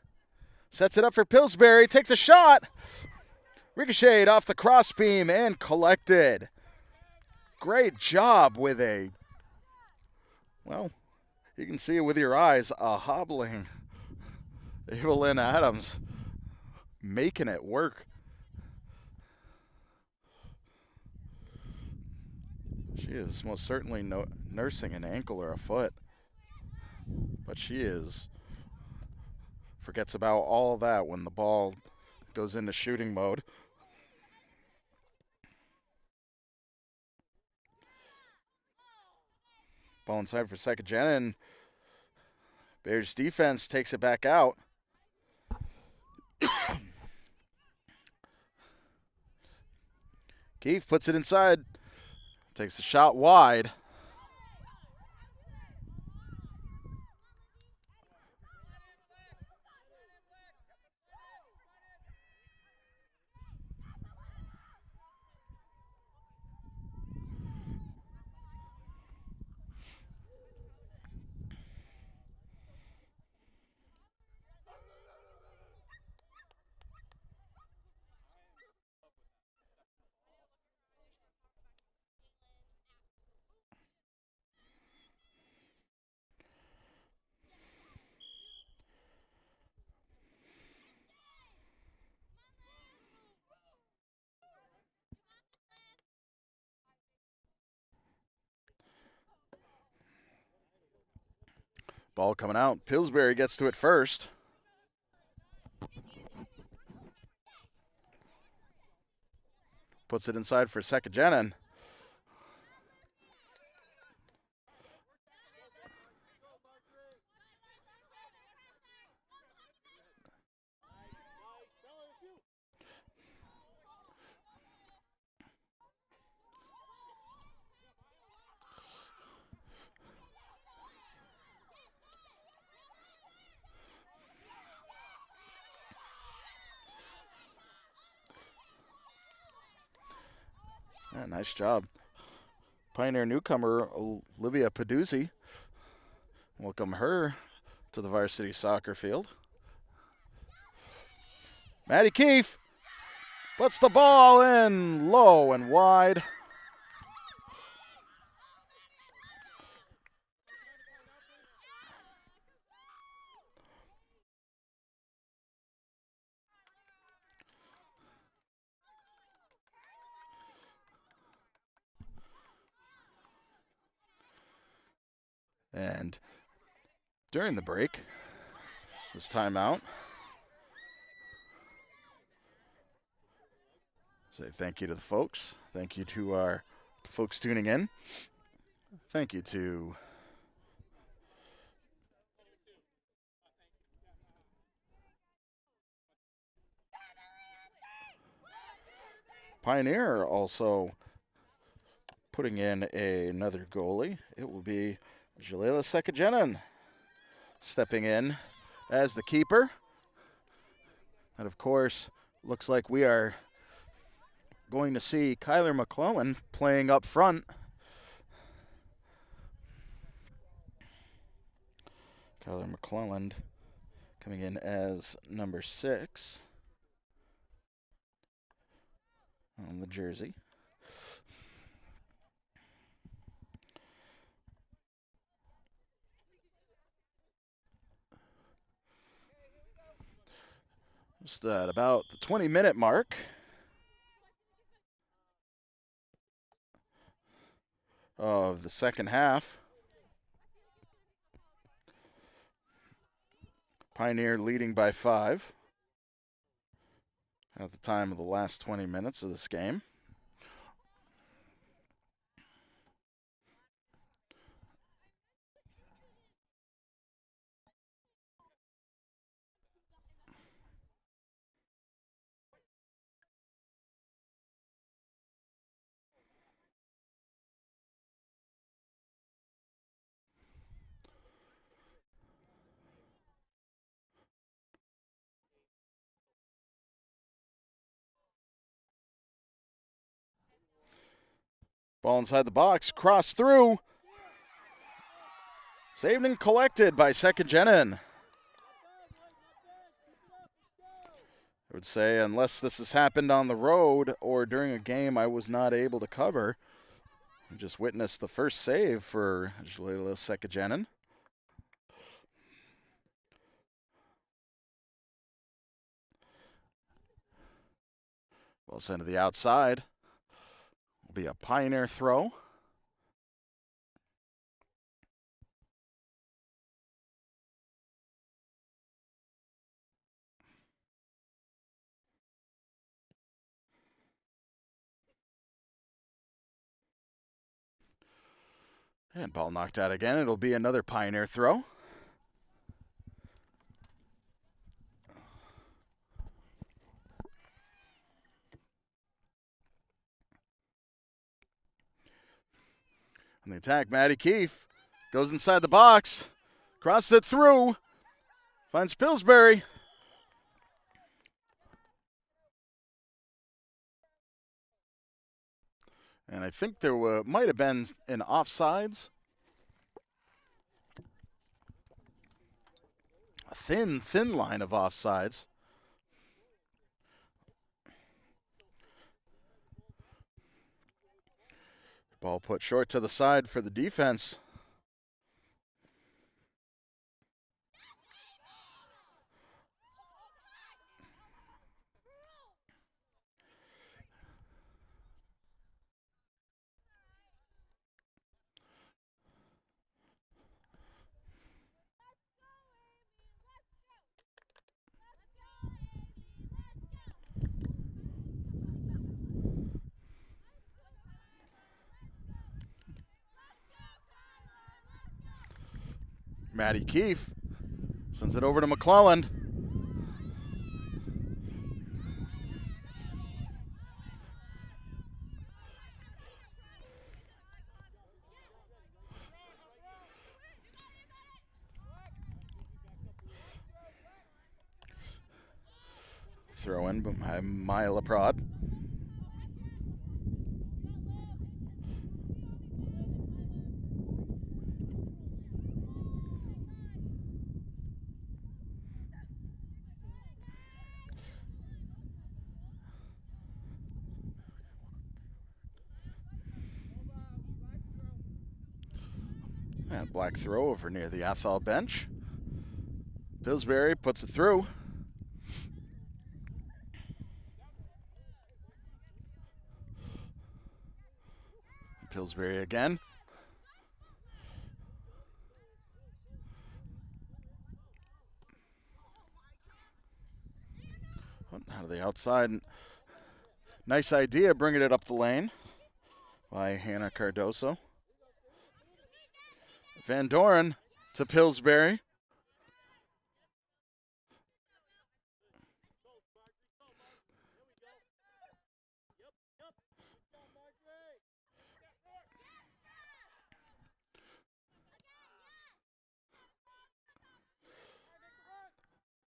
sets it up for Pillsbury, takes a shot, ricocheted off the cross beam and collected. Great job with a, well, you can see it with your eyes, a hobbling Evelyn Adams, making it work. She is most certainly nursing an ankle or a foot. But she forgets about all that when the ball goes into shooting mode. Ball inside for Sekajenin. Bears defense takes it back out. Keefe puts it inside. Takes a shot wide. Ball coming out. Pillsbury gets to it first. Puts it inside for Sekajenin. Yeah, nice job. Pioneer newcomer Olivia Peduzzi. Welcome her to the varsity soccer field. Maddie Keefe puts the ball in low and wide. And during the break, this timeout, Say thank you to the folks. Thank you to our folks tuning in. Thank you to Pioneer also putting in another goalie. It will be Jalila Sekajenin stepping in as the keeper. And of course, looks like we are going to see Kyler McClellan playing up front. Kyler McClellan coming in as number 6 on the jersey. Just at about the 20-minute mark of the second half. Pioneer leading by 5 at the time of the last 20 minutes of this game. Ball inside the box, cross through. Saved and collected by Sekajenin. I would say, unless this has happened on the road or during a game I was not able to cover, I just witnessed the first save for Jalila Sekajenin. Ball sent to the outside. Will be a Pioneer throw. And ball knocked out again. It'll be another Pioneer throw. On the attack, Maddie Keefe goes inside the box, crosses it through, finds Pillsbury. And I think there might have been an offsides. A thin line of offsides. Ball put short to the side for the defense. Maddie Keefe sends it over to McClellan. Throw in by Maya Laprade. And black throw over near the Athol bench. Pillsbury puts it through. Pillsbury again. Out of the outside. Nice idea bringing it up the lane by Hannah Cardoso. Van Doren to Pillsbury.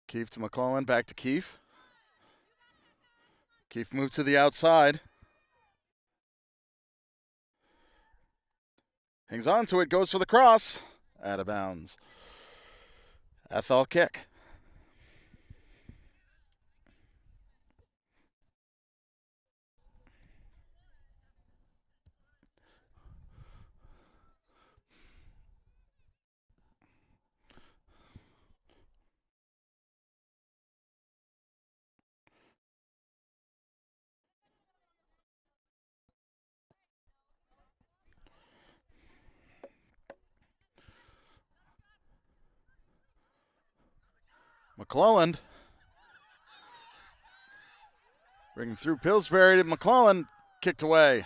Keefe to McClellan, back to Keefe. Keefe moves to the outside. Hangs on to it, goes for the cross. Out of bounds. Athol kick. McClellan bringing through Pillsbury to McClellan, kicked away.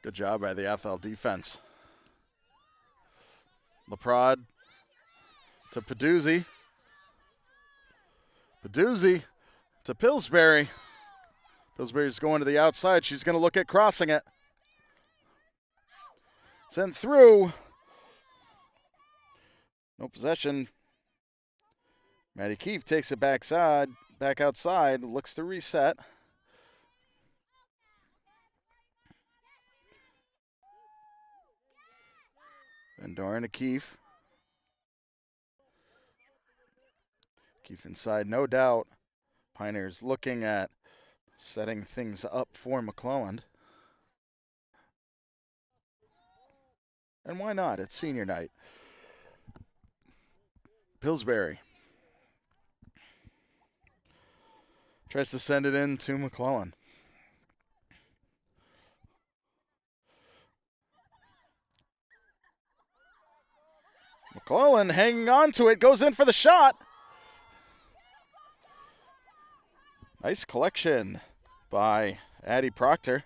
Good job by the Athol defense. LaPrade to Peduzzi. Peduzzi to Pillsbury. Pillsbury's going to the outside. She's going to look at crossing it. Sent through. No possession. Maddie Keefe takes it back outside, looks to reset. Van Doren to Keefe. Keefe inside, no doubt. Pioneers looking at setting things up for McClellan. And why not? It's senior night. Pillsbury tries to send it in to McClellan. McClellan hanging on to it, goes in for the shot. Nice collection by Addie Proctor.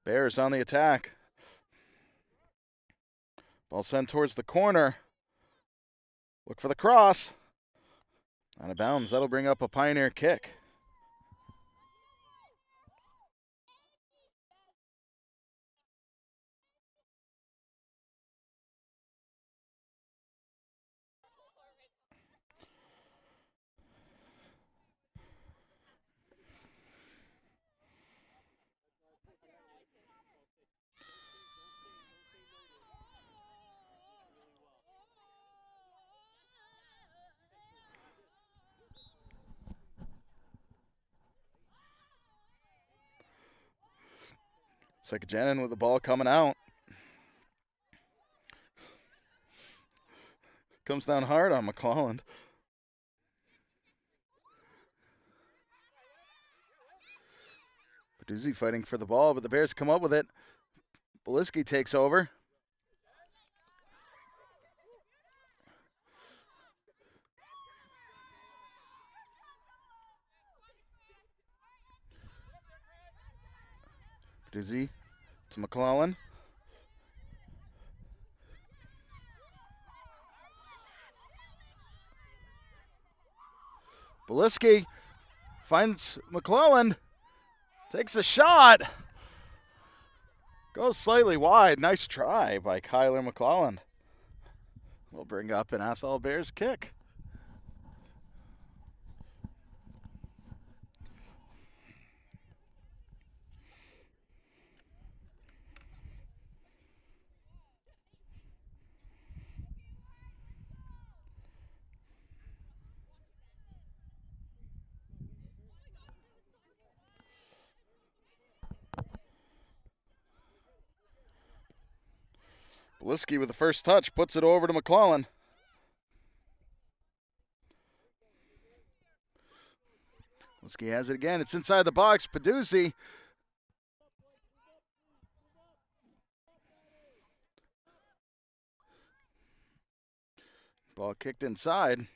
Bears on the attack. Ball sent towards the corner. Look for the cross. Out of bounds. That'll bring up a Pioneer kick. Sekajanin with the ball coming out. Comes down hard on McClellan. Peduzzi fighting for the ball, but the Bears come up with it. Beliski takes over. Peduzzi to McClellan. Beliski finds McClellan, takes a shot, goes slightly wide. Nice try by Kyler McClellan. We'll bring up an Athol Bears kick. Beliski with the first touch, puts it over to McClellan. Blisky has it again. It's inside the box. Peduzzi. Ball kicked inside.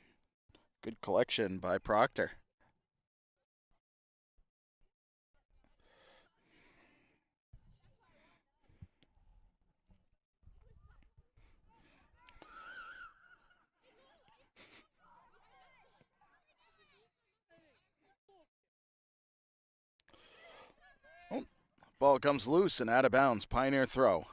Good collection by Proctor. Oh, ball comes loose and out of bounds. Pioneer throw.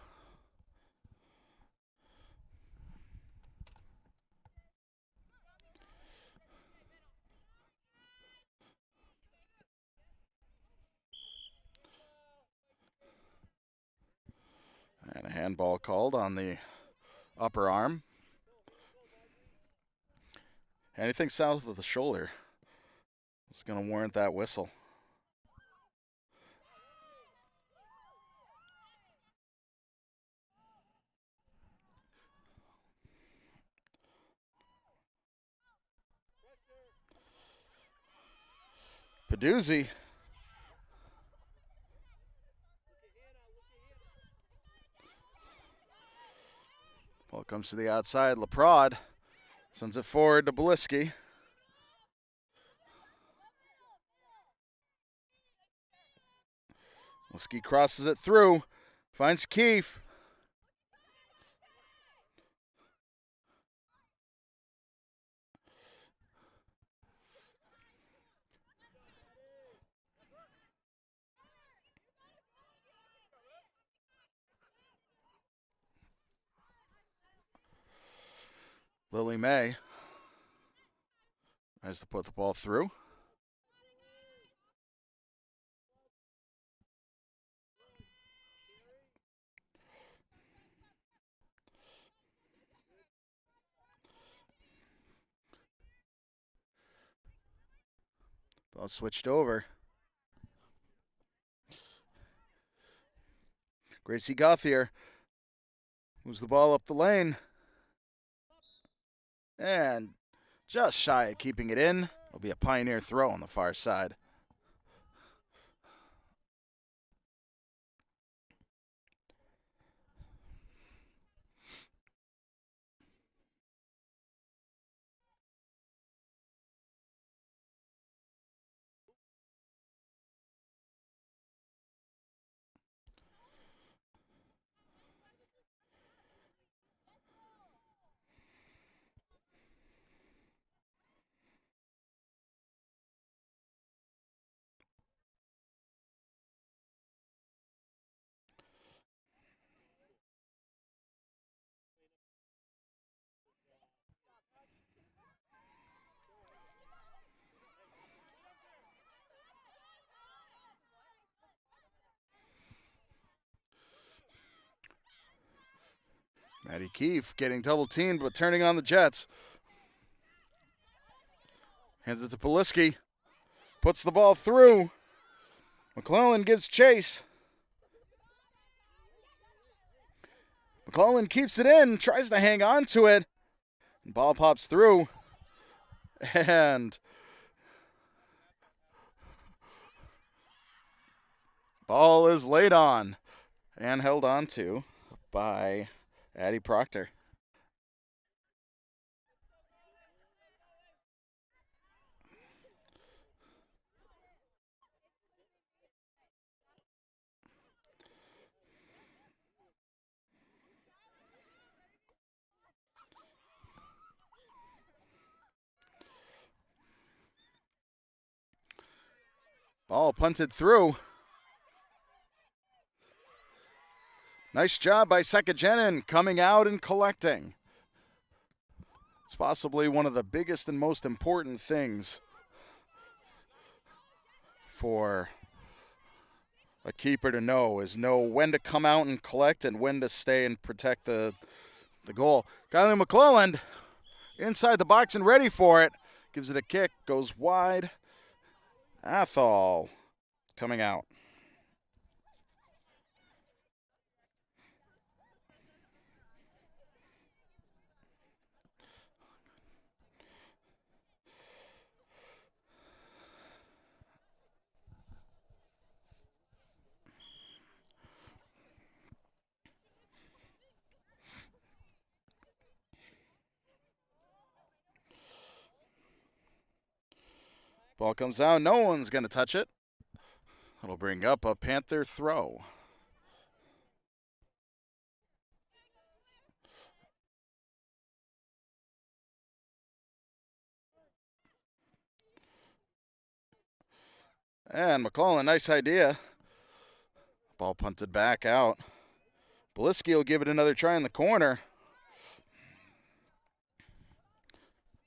And a handball called on the upper arm. Anything south of the shoulder is going to warrant that whistle. Peduzzi. Ball comes to the outside. Leprod sends it forward to Blisky. Blisky crosses it through. Finds Keefe. Lily May tries to put the ball through. Ball switched over. Gracie Gauthier moves the ball up the lane. And just shy of keeping it in. It'll be a Pioneer throw on the far side. Maddie Keefe getting double teamed but turning on the Jets. Hands it to Blisky. Puts the ball through. McClellan gives chase. McClellan keeps it in, tries to hang on to it. Ball pops through. And ball is laid on and held on to by Addie Proctor. Ball punted through. Nice job by Sekajenin coming out and collecting. It's possibly one of the biggest and most important things for a keeper to know when to come out and collect and when to stay and protect the goal. Kylie McClelland inside the box and ready for it. Gives it a kick, goes wide. Athol coming out. Ball comes out. No one's going to touch it. It'll bring up a Panther throw. And McClellan, nice idea. Ball punted back out. Beliski will give it another try in the corner.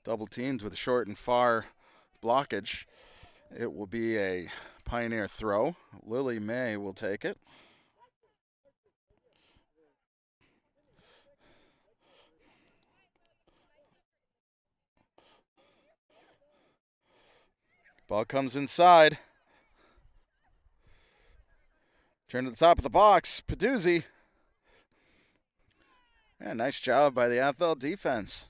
Double teamed with short and far blockage. It will be a Pioneer throw. Lily May will take it. Ball comes inside. Turn to the top of the box. Peduzzi. Yeah, nice job by the Athol defense.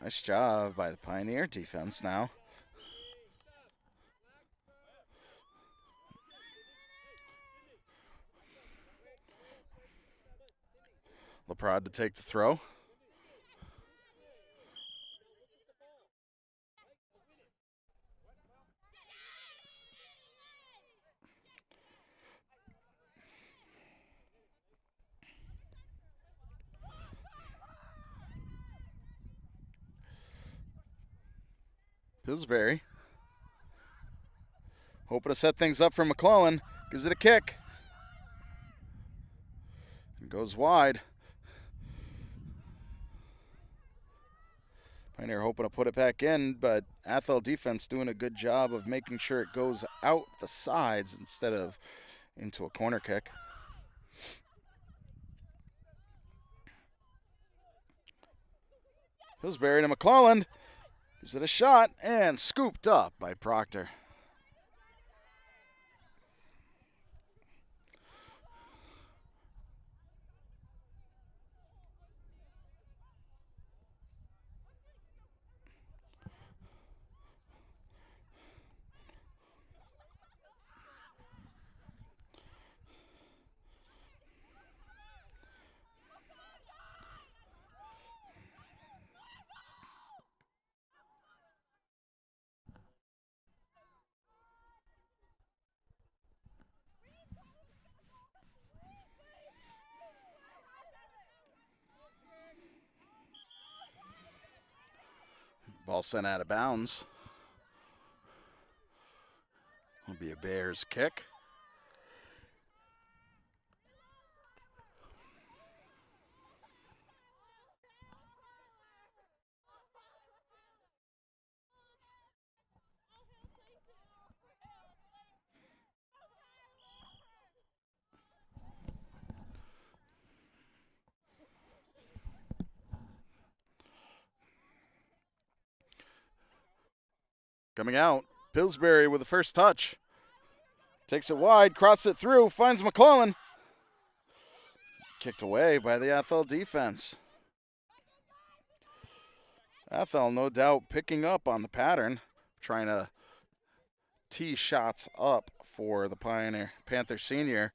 Nice job by the Pioneer defense now. LaPrade to take the throw. Pillsbury hoping to set things up for McClellan. Gives it a kick. It goes wide. Pioneer hoping to put it back in, but Athol defense doing a good job of making sure it goes out the sides instead of into a corner kick. Pillsbury to McClellan. Gives it a shot and scooped up by Proctor. Ball sent out of bounds. Will be a Bears kick. Coming out, Pillsbury with the first touch. Takes it wide, crosses it through, finds McClellan. Kicked away by the Athol defense. Athol, no doubt, picking up on the pattern, trying to tee shots up for the Panther senior.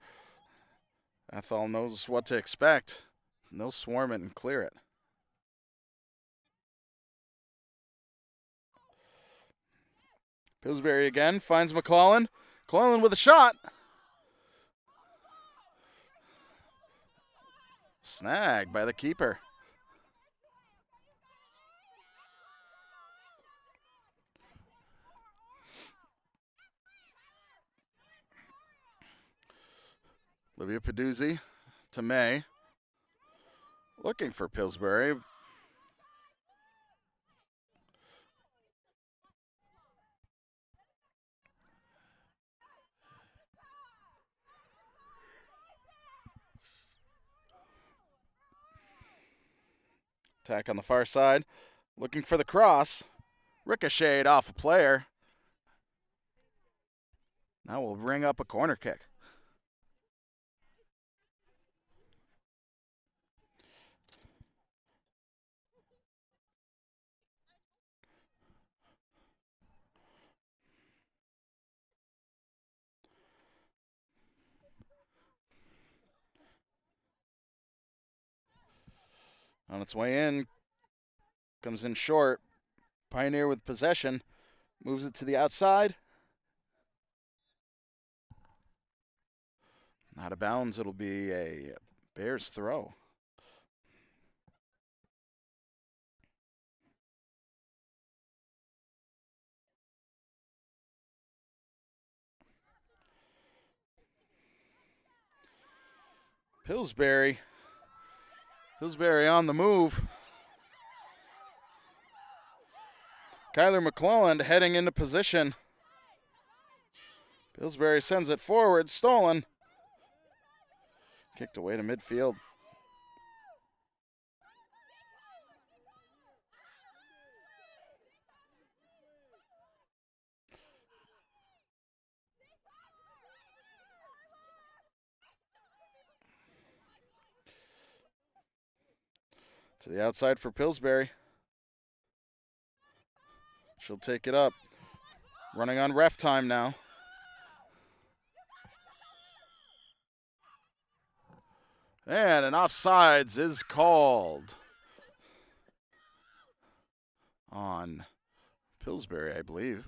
Athol knows what to expect, and they'll swarm it and clear it. Pillsbury again finds McClellan. McClellan with a shot. Snagged by the keeper. Olivia Peduzzi to May. Looking for Pillsbury. Attack on the far side. Looking for the cross. Ricocheted off a player. Now we'll bring up a corner kick. On its way in, comes in short. Pioneer with possession, moves it to the outside. Out of bounds, it'll be a Bears throw. Pillsbury on the move. Kyler McClelland heading into position. Pillsbury sends it forward, stolen. Kicked away to midfield. To the outside for Pillsbury. She'll take it up. Running on ref time now. And an offsides is called on Pillsbury, I believe.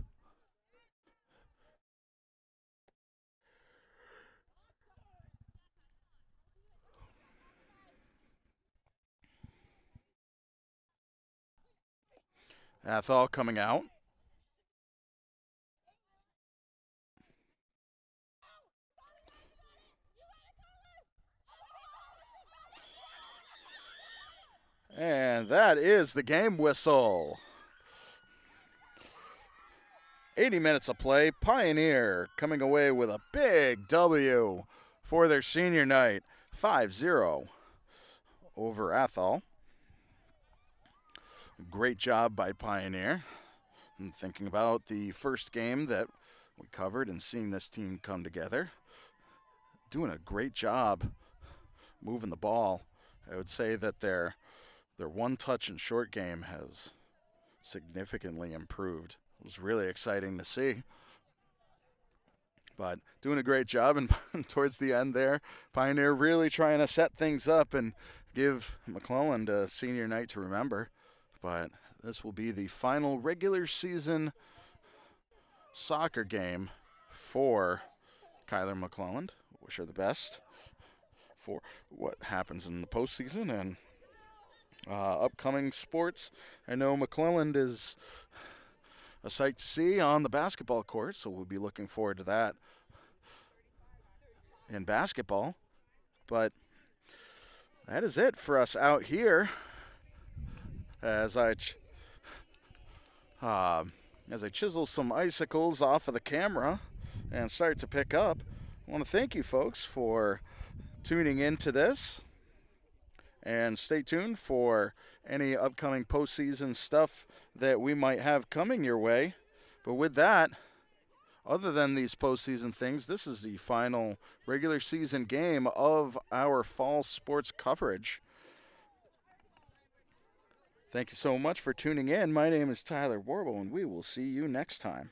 Athol coming out. And that is the game whistle. 80 minutes of play. Pioneer coming away with a big W for their senior night. 5-0 over Athol. Great job by Pioneer. I'm thinking about the first game that we covered and seeing this team come together. Doing a great job moving the ball. I would say that their one-touch and short game has significantly improved. It was really exciting to see. But doing a great job, and towards the end there, Pioneer really trying to set things up and give McClelland a senior night to remember. But this will be the final regular season soccer game for Kyler McClelland. Wish her the best for what happens in the postseason and upcoming sports. I know McClelland is a sight to see on the basketball court, so we'll be looking forward to that in basketball. But that is it for us out here. As I chisel some icicles off of the camera and start to pick up, I want to thank you folks for tuning into this. And stay tuned for any upcoming postseason stuff that we might have coming your way. But with that, other than these postseason things, this is the final regular season game of our fall sports coverage. Thank you so much for tuning in. My name is Tyler Warble, and we will see you next time.